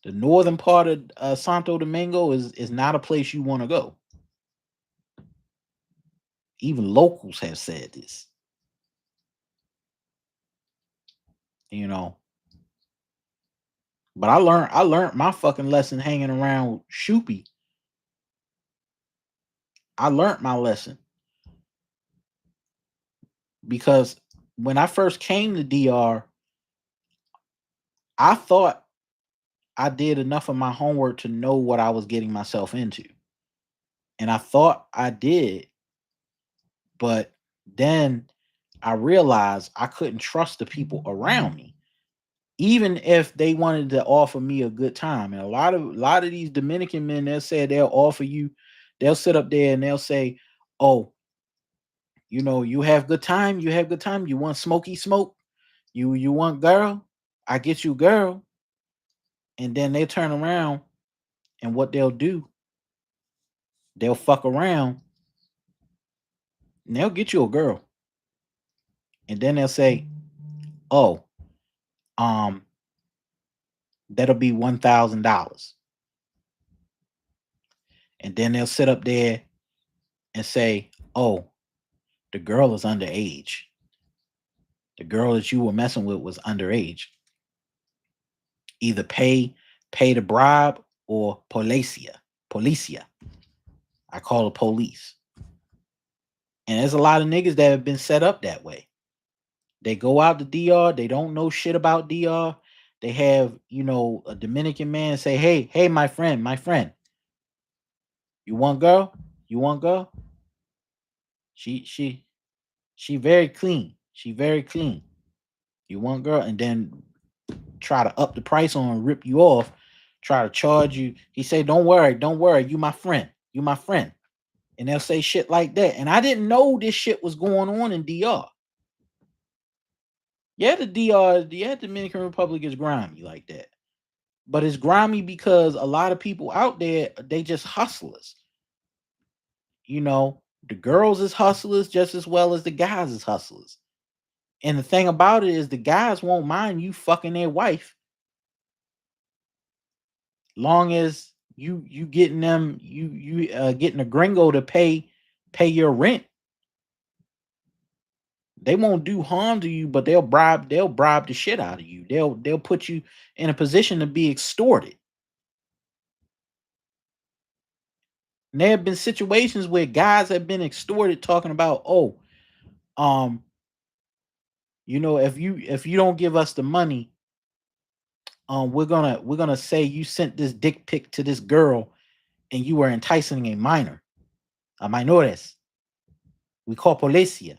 Speaker 1: The northern part of Santo Domingo is not a place you want to go. Even locals have said this. You know, but I learned my fucking lesson hanging around Shoopy. I learned my lesson because when I first came to DR, I thought I did enough of my homework to know what I was getting myself into. And I thought I did, but then I realized I couldn't trust the people around me, even if they wanted to offer me a good time. And a lot of these Dominican men, they'll say they'll offer you, they'll sit up there and they'll say, "Oh, you have good time, you have good time. You want smoky smoke? You want girl? I get you girl." And then they turn around and what they'll do, they'll fuck around and they'll get you a girl. And then they'll say, "Oh, um, that'll be $1,000." And then they'll sit up there and say, "Oh, the girl is underage. The girl that you were messing with was underage. Either pay the bribe or policia. I call the police." And there's a lot of niggas that have been set up that way. They go out to DR, they don't know shit about DR. They have, a Dominican man say, hey, my friend, you want girl? You want girl? She she she very clean. She very clean. You want girl? And then try to up the price on and rip you off, try to charge you. He say, don't worry, you my friend. You my friend. And they'll say shit like that. And I didn't know this shit was going on in DR. Yeah, Dominican Republic is grimy like that. But it's grimy because a lot of people out there, they just hustlers. The girls is hustlers just as well as the guys is hustlers. And the thing about it is the guys won't mind you fucking their wife long as you getting them you getting a gringo to pay your rent. They won't do harm to you, but they'll bribe the shit out of you. They'll put you in a position to be extorted. And there have been situations where guys have been extorted talking about, oh, um, if you don't give us the money, we're gonna say you sent this dick pic to this girl and you were enticing a minor, a minores. We call policia.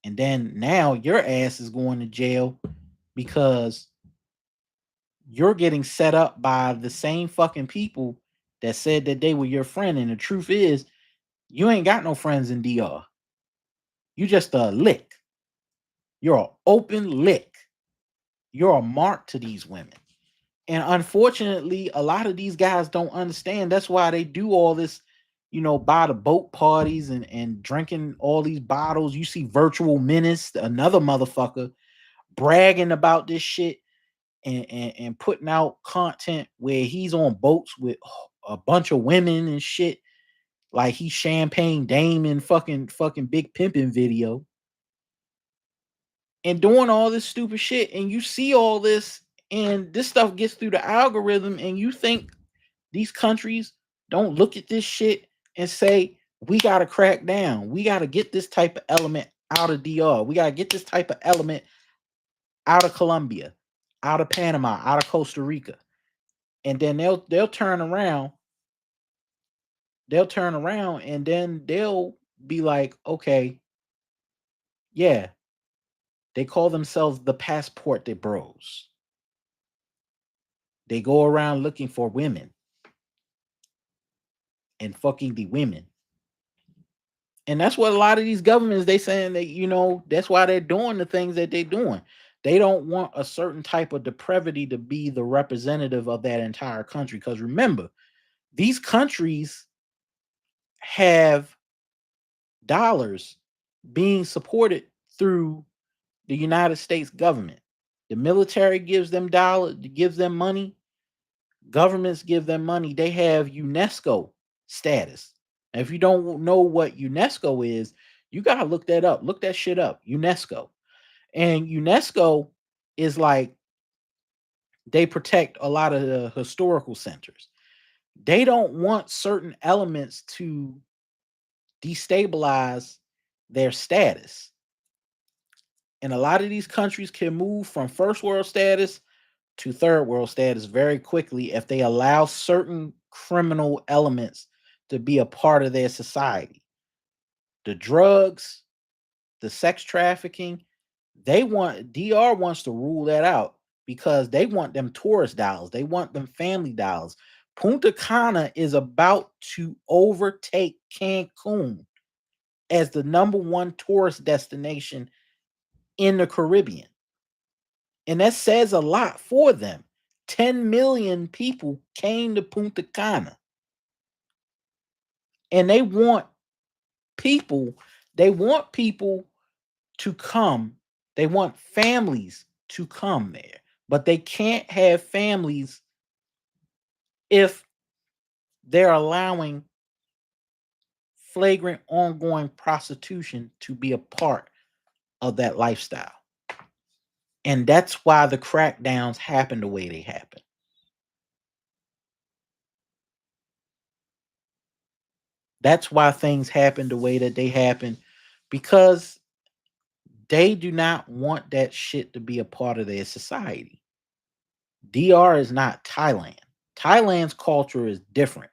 Speaker 1: And then now your ass is going to jail because you're getting set up by the same fucking people that said that they were your friend. And the truth is, you ain't got no friends in DR. You just a lick. You're an open lick. You're a mark to these women. And unfortunately, a lot of these guys don't understand. That's why they do all this, buy the boat parties and drinking all these bottles. You see Virtual Menace, another motherfucker, bragging about this shit and putting out content where he's on boats with a bunch of women and shit. Like he's Champagne Dame in fucking Big Pimpin' video. And doing all this stupid shit. And you see all this, and this stuff gets through the algorithm, and you think these countries don't look at this shit and say, we got to crack down. We got to get this type of element out of DR. We got to get this type of element out of Colombia, out of Panama, out of Costa Rica. And then they'll turn around. They'll turn around and then they'll be like, okay, yeah, they call themselves the passport de bros. They go around looking for women and fucking the women. And that's what a lot of these governments they saying that that's why they're doing the things that they're doing. They don't want a certain type of depravity to be the representative of that entire country. Because remember, these countries have dollars being supported through the United States government. The military gives them gives them money. Governments give them money. They have UNESCO status. And if you don't know what UNESCO is, you gotta look that up. Look that shit up. UNESCO. And UNESCO is like they protect a lot of the historical centers. They don't want certain elements to destabilize their status. And a lot of these countries can move from first world status to third world status very quickly if they allow certain criminal elements to be a part of their society. The drugs, the sex trafficking, DR wants to rule that out because they want them tourist dollars. They want them family dollars. Punta Cana is about to overtake Cancun as the number one tourist destination in the Caribbean. And that says a lot for them. 10 million people came to Punta Cana. And people, they want people to come. They want families to come there. But they can't have families if they're allowing flagrant ongoing prostitution to be a part of that lifestyle. And that's why the crackdowns happen the way they happen. That's why things happen the way that they happen, because they do not want that shit to be a part of their society. DR is not Thailand. Thailand's culture is different.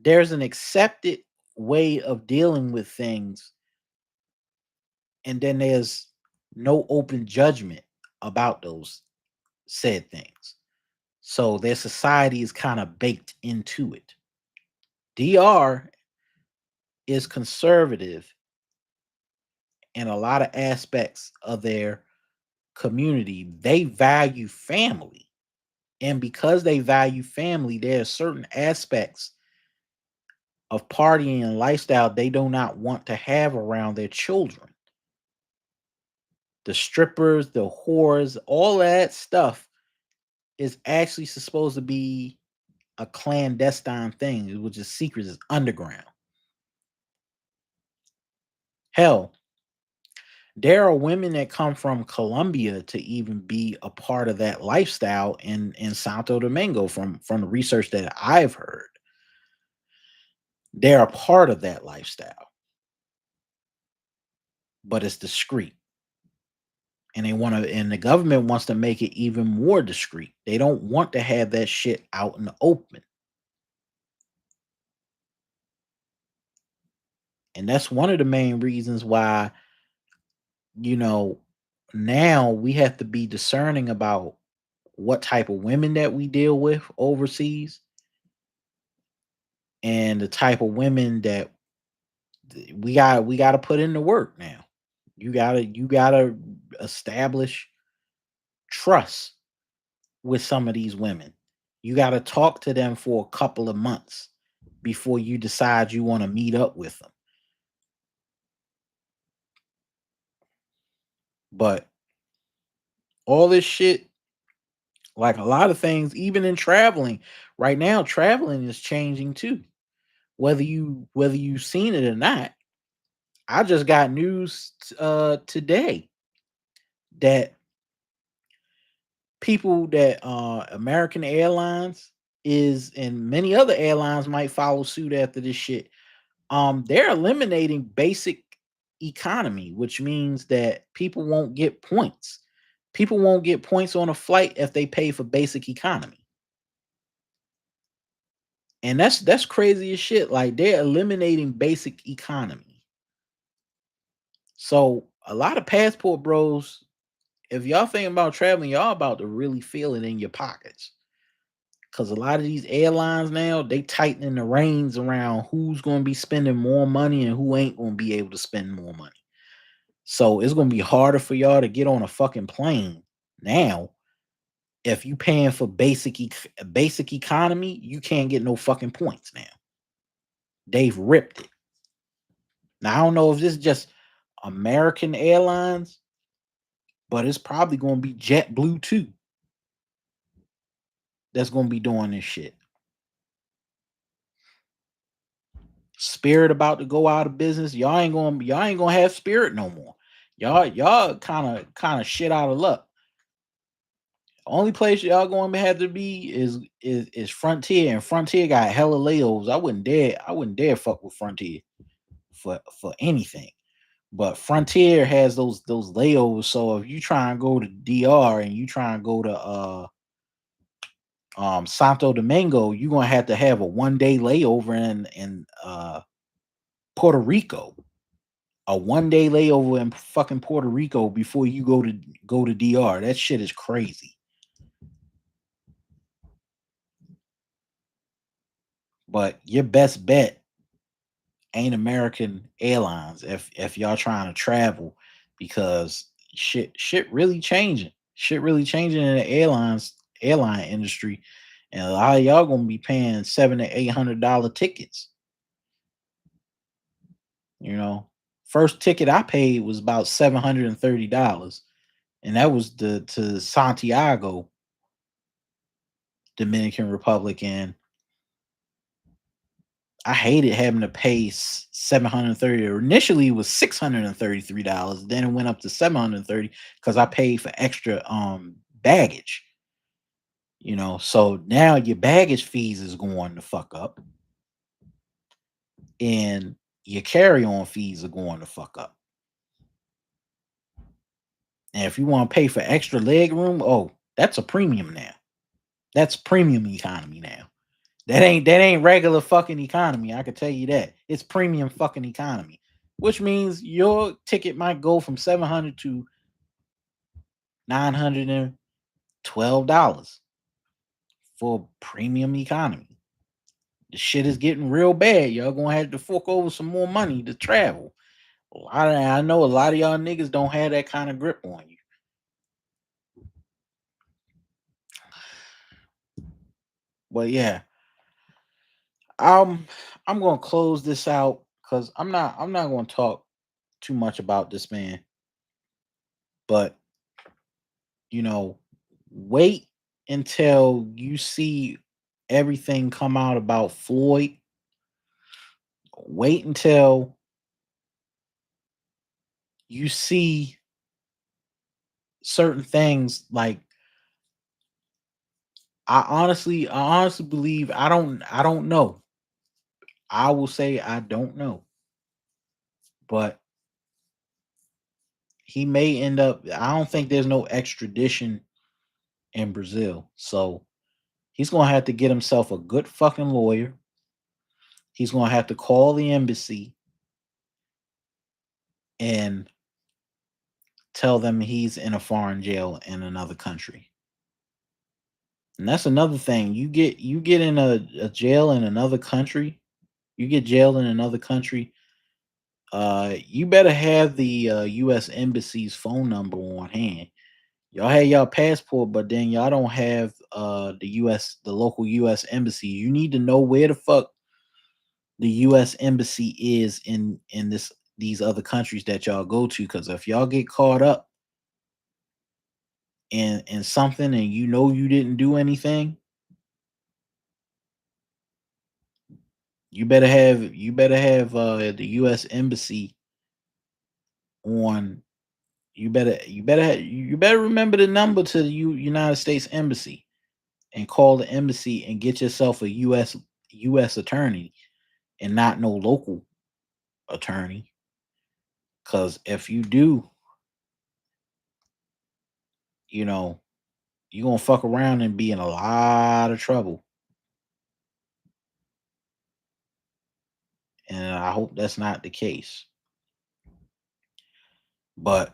Speaker 1: There's an accepted way of dealing with things, and then there's no open judgment about those said things. So their society is kind of baked into it. DR is conservative in a lot of aspects of their community. They value family. And because they value family, there are certain aspects of partying and lifestyle they do not want to have around their children. The strippers, the whores, all that stuff is actually supposed to be a clandestine thing, which is secret, is underground. Hell, There are women that come from Colombia to even be a part of that lifestyle in Santo Domingo from the research that I've heard. They're a part of that lifestyle, but it's discreet. And they want to and the government wants to make it even more discreet. They don't want to have that shit out in the open. And that's one of the main reasons why, you know, now we have to be discerning about what type of women that we deal with overseas and the type of women that we got to put in the work now. You got to establish trust with some of these women. You got to talk to them for a couple of months before you decide you want to meet up with them. But all this shit, like a lot of things, even in traveling, right now, traveling is changing too. Whether you've seen it or not, I just got news today that people that American Airlines is and many other airlines might follow suit after this shit. They're eliminating basic economy, which means that people won't get points. People won't get points on a flight if they pay for basic economy. And that's crazy as shit. Like they're eliminating basic economy. So a lot of passport bros, if y'all thinking about traveling, y'all about to really feel it in your pockets. Cause a lot of these airlines now, they tightening the reins around who's gonna be spending more money and who ain't gonna be able to spend more money. So it's gonna be harder for y'all to get on a fucking plane now. If you paying for basic economy, you can't get no fucking points now. They've ripped it. Now I don't know if this is just American Airlines, but it's probably gonna be JetBlue too. That's gonna be doing this shit. Spirit about to go out of business. Y'all ain't gonna have Spirit no more. Y'all kind of shit out of luck. Only place y'all going to have to be is Frontier, and Frontier got hella layovers. I wouldn't dare fuck with Frontier for anything. But Frontier has those layovers. So if you try and go to DR and you try and go to Santo Domingo, you're gonna have to have a 1 day layover in Puerto Rico. A 1 day layover in fucking Puerto Rico before you go to DR. That shit is crazy. But your best bet ain't American Airlines if y'all trying to travel because shit really changing. Shit really changing in the airline industry. And a lot of y'all gonna be paying $700 to $800 tickets. You know, first ticket I paid was about $730, and that was the to Santiago, Dominican Republic, and I hated having to pay 730. Initially, it was $633. Then it went up to 730 because I paid for extra baggage. So now your baggage fees is going to fuck up, and your carry-on fees are going to fuck up. And if you want to pay for extra leg room, oh, that's a premium now. That's premium economy now. That ain't regular fucking economy. I can tell you that. It's premium fucking economy. Which means your ticket might go from 700 to $912 for premium economy. The shit is getting real bad. Y'all gonna have to fork over some more money to travel. I know a lot of y'all niggas don't have that kind of grip on you. But yeah, um, I'm gonna close this out because I'm not gonna talk too much about this man. But you know, wait until you see everything come out about Floyd. Wait until you see certain things like I honestly believe I don't know. I will say I don't know, but he may end up. I don't think there's no extradition in Brazil, so he's gonna have to get himself a good fucking lawyer. He's gonna have to call the embassy and tell them he's in a foreign jail in another country. And that's another thing. You get in a jail in another country. You get jailed in another country. You better have the U.S. embassy's phone number on hand. Y'all have y'all passport, but then y'all don't have the local U.S. embassy. You need to know where the fuck the U.S. embassy is in these other countries that y'all go to. Because if y'all get caught up in something and you know you didn't do anything, you better have the U.S. embassy on. You better remember the number to the United States embassy and call the embassy and get yourself a U.S. attorney and not no local attorney. Because if you do, you know you're gonna fuck around and be in a lot of trouble. And I hope that's not the case. But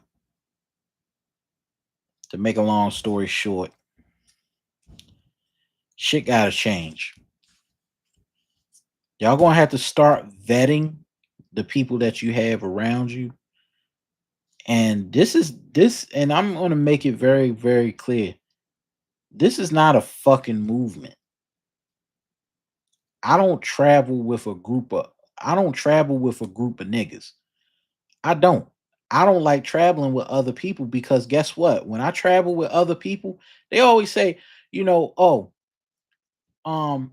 Speaker 1: to make a long story short, shit gotta change. Y'all gonna have to start vetting the people that you have around you. And and I'm gonna make it very, very clear. This is not a fucking movement. I don't travel with a group of I don't travel with a group of niggas. I don't. I don't like traveling with other people because guess what? When I travel with other people, they always say, oh, um,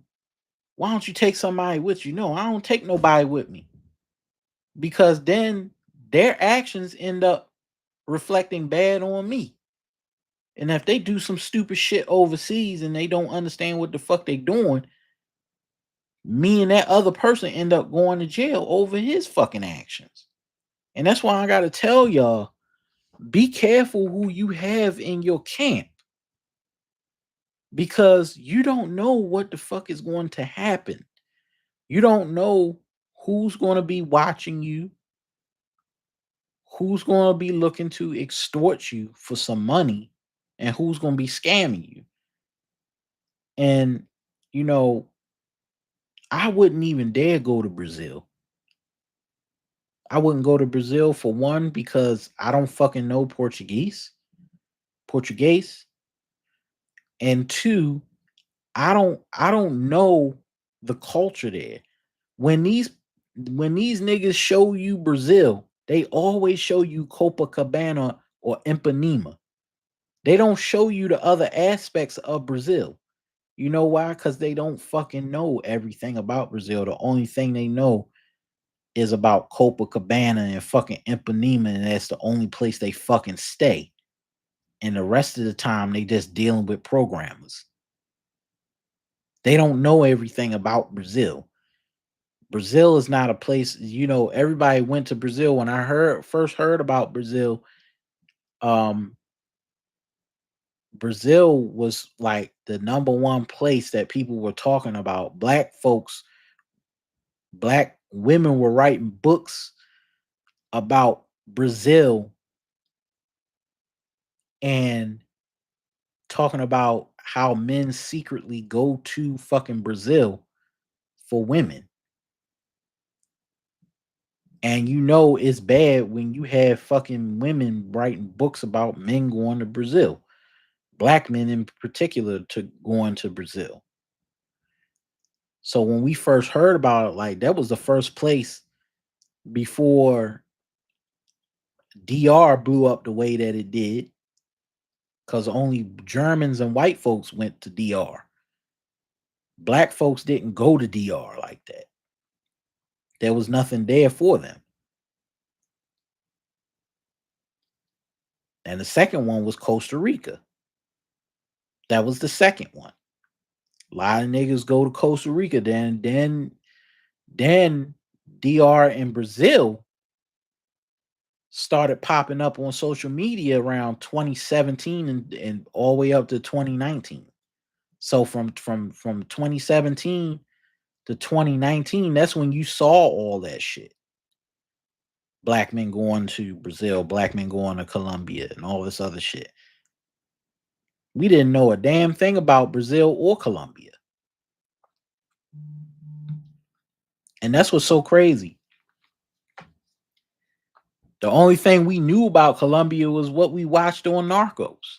Speaker 1: why don't you take somebody with you? No, I don't take nobody with me because then their actions end up reflecting bad on me. And if they do some stupid shit overseas and they don't understand what the fuck they doing, me and that other person end up going to jail over his fucking actions. And that's why I gotta tell y'all, be careful who you have in your camp because you don't know what the fuck is going to happen. You don't know who's going to be watching you, who's going to be looking to extort you for some money, and who's going to be scamming you. And, you know, I wouldn't even dare go to Brazil. I wouldn't go to Brazil for one because I don't fucking know Portuguese, and two, I don't know the culture there. When these niggas show you Brazil, they always show you Copacabana or Ipanema. They don't show you the other aspects of Brazil. You know why? Because they don't fucking know everything about Brazil. The only thing they know is about Copacabana and fucking Ipanema, and that's the only place they fucking stay. And the rest of the time, they just dealing with programmers. They don't know everything about Brazil. Brazil is not a place, everybody went to Brazil. When I first heard about Brazil, um, Brazil was like the number one place that people were talking about. Black women were writing books about Brazil and talking about how men secretly go to fucking Brazil for women. And it's bad when you have fucking women writing books about men going to Brazil, black men in particular, to going to Brazil. So when we first heard about it, like that was the first place before DR blew up the way that it did, because only Germans and white folks went to DR. Black folks didn't go to DR like that. There was nothing there for them. And the second one was Costa Rica. That was the second one. A lot of niggas go to Costa Rica. Then DR and Brazil started popping up on social media around 2017 and all the way up to 2019. So from 2017 to 2019, that's when you saw all that shit. Black men going to Brazil, black men going to Colombia, and all this other shit. We didn't know a damn thing about Brazil or Colombia. And that's what's so crazy. The only thing we knew about Colombia was what we watched on Narcos.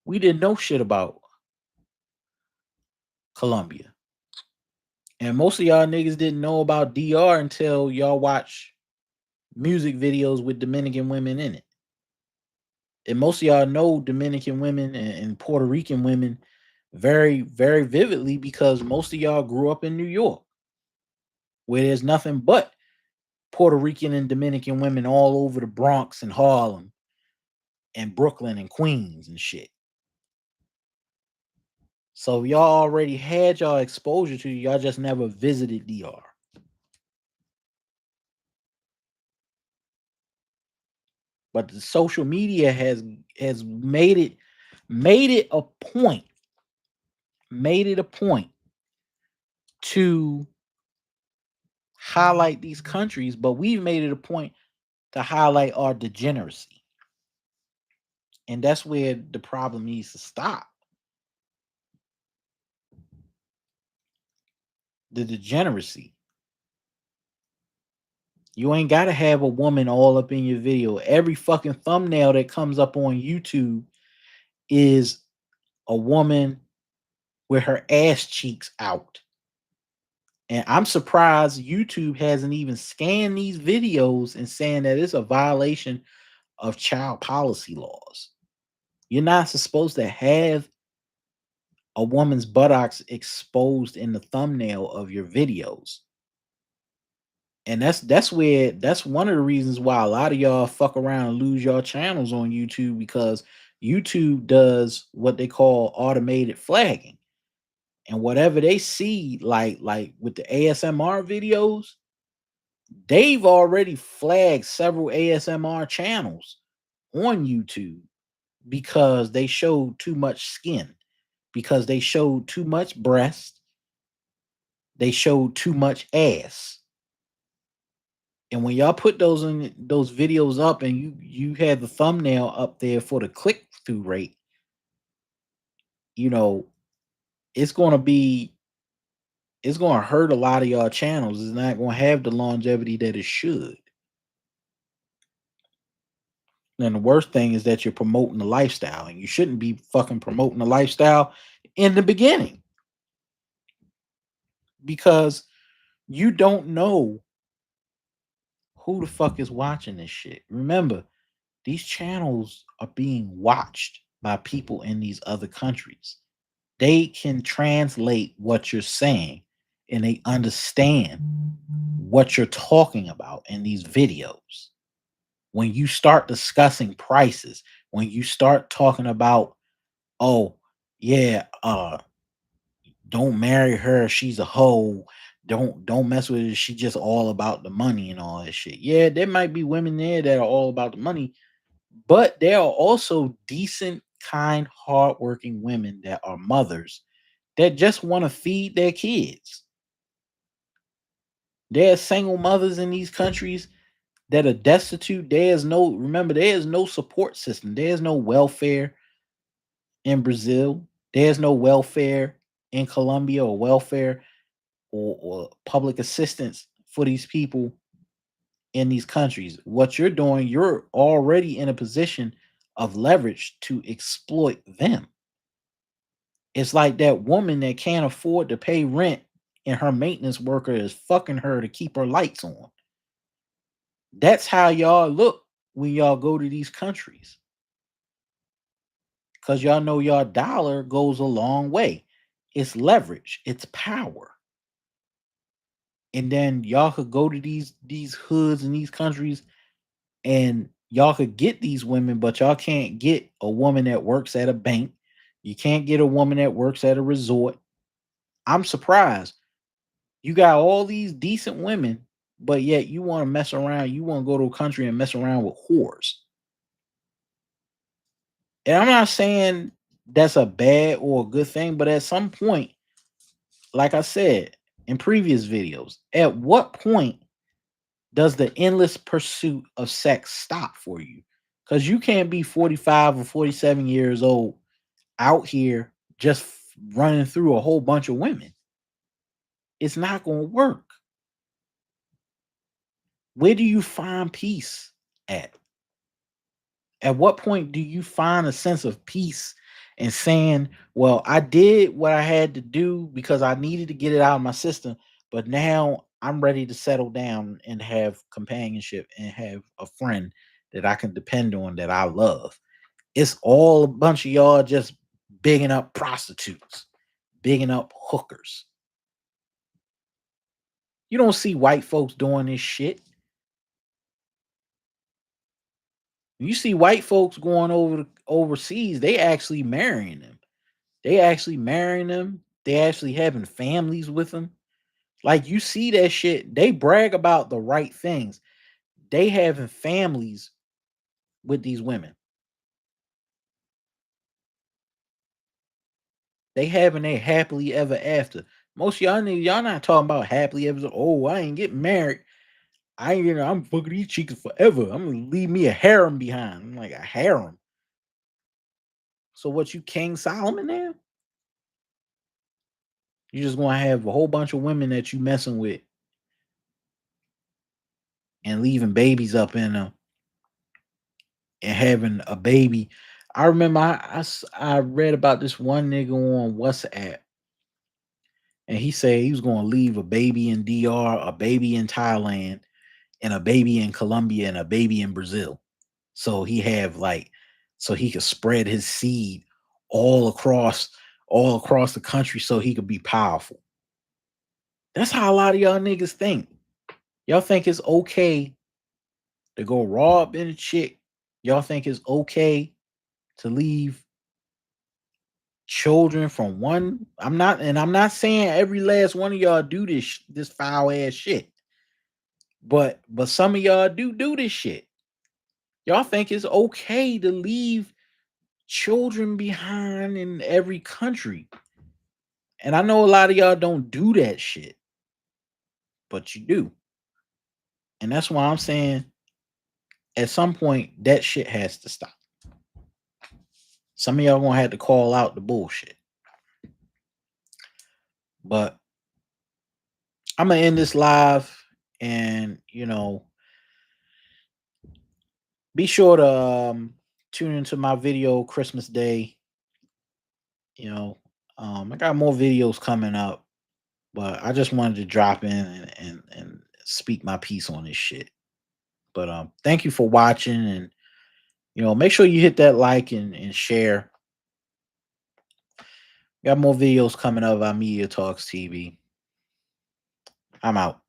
Speaker 1: We didn't know shit about Colombia. And most of y'all niggas didn't know about DR until y'all watch music videos with Dominican women in it. And most of y'all know Dominican women and Puerto Rican women very, very vividly because most of y'all grew up in New York, where there's nothing but Puerto Rican and Dominican women all over the Bronx and Harlem and Brooklyn and Queens and shit. So y'all already had y'all exposure to, y'all just never visited DR. But the social media has made it a point, to highlight these countries, but we've made it a point to highlight our degeneracy. And that's where the problem needs to stop. The degeneracy. You ain't got to have a woman all up in your video. Every fucking thumbnail that comes up on YouTube is a woman with her ass cheeks out. And I'm surprised YouTube hasn't even scanned these videos and saying that it's a violation of child policy laws. You're not supposed to have a woman's buttocks exposed in the thumbnail of your videos. And that's one of the reasons why a lot of y'all fuck around and lose your channels on YouTube, because YouTube does what they call automated flagging. And whatever they see, like with the ASMR videos, they've already flagged several ASMR channels on YouTube because they showed too much skin, because they showed too much breast, they showed too much ass. And when y'all put those videos up and you had the thumbnail up there for the click through rate, you know, it's going to hurt a lot of y'all channels. It's not going to have the longevity that it should. And the worst thing is that you're promoting the lifestyle, and you shouldn't be fucking promoting the lifestyle in the beginning, because you don't know who the fuck is watching this shit. Remember, these channels are being watched by people in these other countries. They can translate what you're saying and they understand what you're talking about in these videos. When you start discussing prices, when you start talking about, oh, yeah, don't marry her, she's a hoe. Don't mess with her. She just all about the money and all that shit. Yeah, there might be women there that are all about the money, but there are also decent, kind, hardworking women that are mothers that just want to feed their kids. There are single mothers in these countries that are destitute. There is no support system. There's no welfare in Brazil. There's no welfare in Colombia, or welfare or public assistance for these people in these countries. What you're doing, you're already in a position of leverage to exploit them. It's like that woman that can't afford to pay rent and her maintenance worker is fucking her to keep her lights on. That's how y'all look when y'all go to these countries. Because y'all know y'all dollar goes a long way. It's leverage, it's power. And then y'all could go to these hoods in these countries and Y'all could get these women, but y'all can't get a woman that works at a bank. You can't get a woman that works at a resort. I'm surprised. You got all these decent women, but yet you want to mess around. You want to go to a country and mess around with whores. And I'm not saying that's a bad or a good thing, but at some point, like I said in previous videos, at what point does the endless pursuit of sex stop for you? Because you can't be 45 or 47 years old out here just running through a whole bunch of women. It's not going to work. Where do you find peace at? At what point do you find a sense of peace and saying, well, I did what I had to do because I needed to get it out of my system, but now I'm ready to settle down and have companionship and have a friend that I can depend on that I love. It's all a bunch of y'all just bigging up prostitutes, bigging up hookers. You don't see white folks doing this shit. You see white folks going overseas, they actually marrying them. They actually marrying them. They actually having families with them. Like you see that shit. They brag about the right things. They having families with these women. They having a happily ever after. Most of y'all niggas, y'all not talking about happily ever. Oh, I ain't getting married. I'm fucking these chicks forever. I'm gonna leave me a harem behind. I'm like a harem. So what you King Solomon now? You just gonna have a whole bunch of women that you messing with and leaving babies up in them and having a baby. I remember I read about this one nigga on WhatsApp, and he said he was going to leave a baby in DR, a baby in Thailand, and a baby in Colombia, and a baby in Brazil. So so he could spread his seed all across the country, so he could be powerful. That's how a lot of y'all niggas think. Y'all think it's okay to go rob in a chick. Y'all think it's okay to leave children from one. I'm not saying every last one of y'all do this foul ass shit. But some of y'all do this shit. Y'all think it's okay to leave children behind in every country. And I know a lot of y'all don't do that shit, but you do. And that's why I'm saying at some point that shit has to stop. Some of y'all gonna have to call out the bullshit. But I'm gonna end this live, and be sure to tune into my video Christmas Day. You know, I got more videos coming up, but I just wanted to drop in and speak my piece on this shit. But thank you for watching, and make sure you hit that like and share. Got more videos coming up on Media Talks TV. I'm out.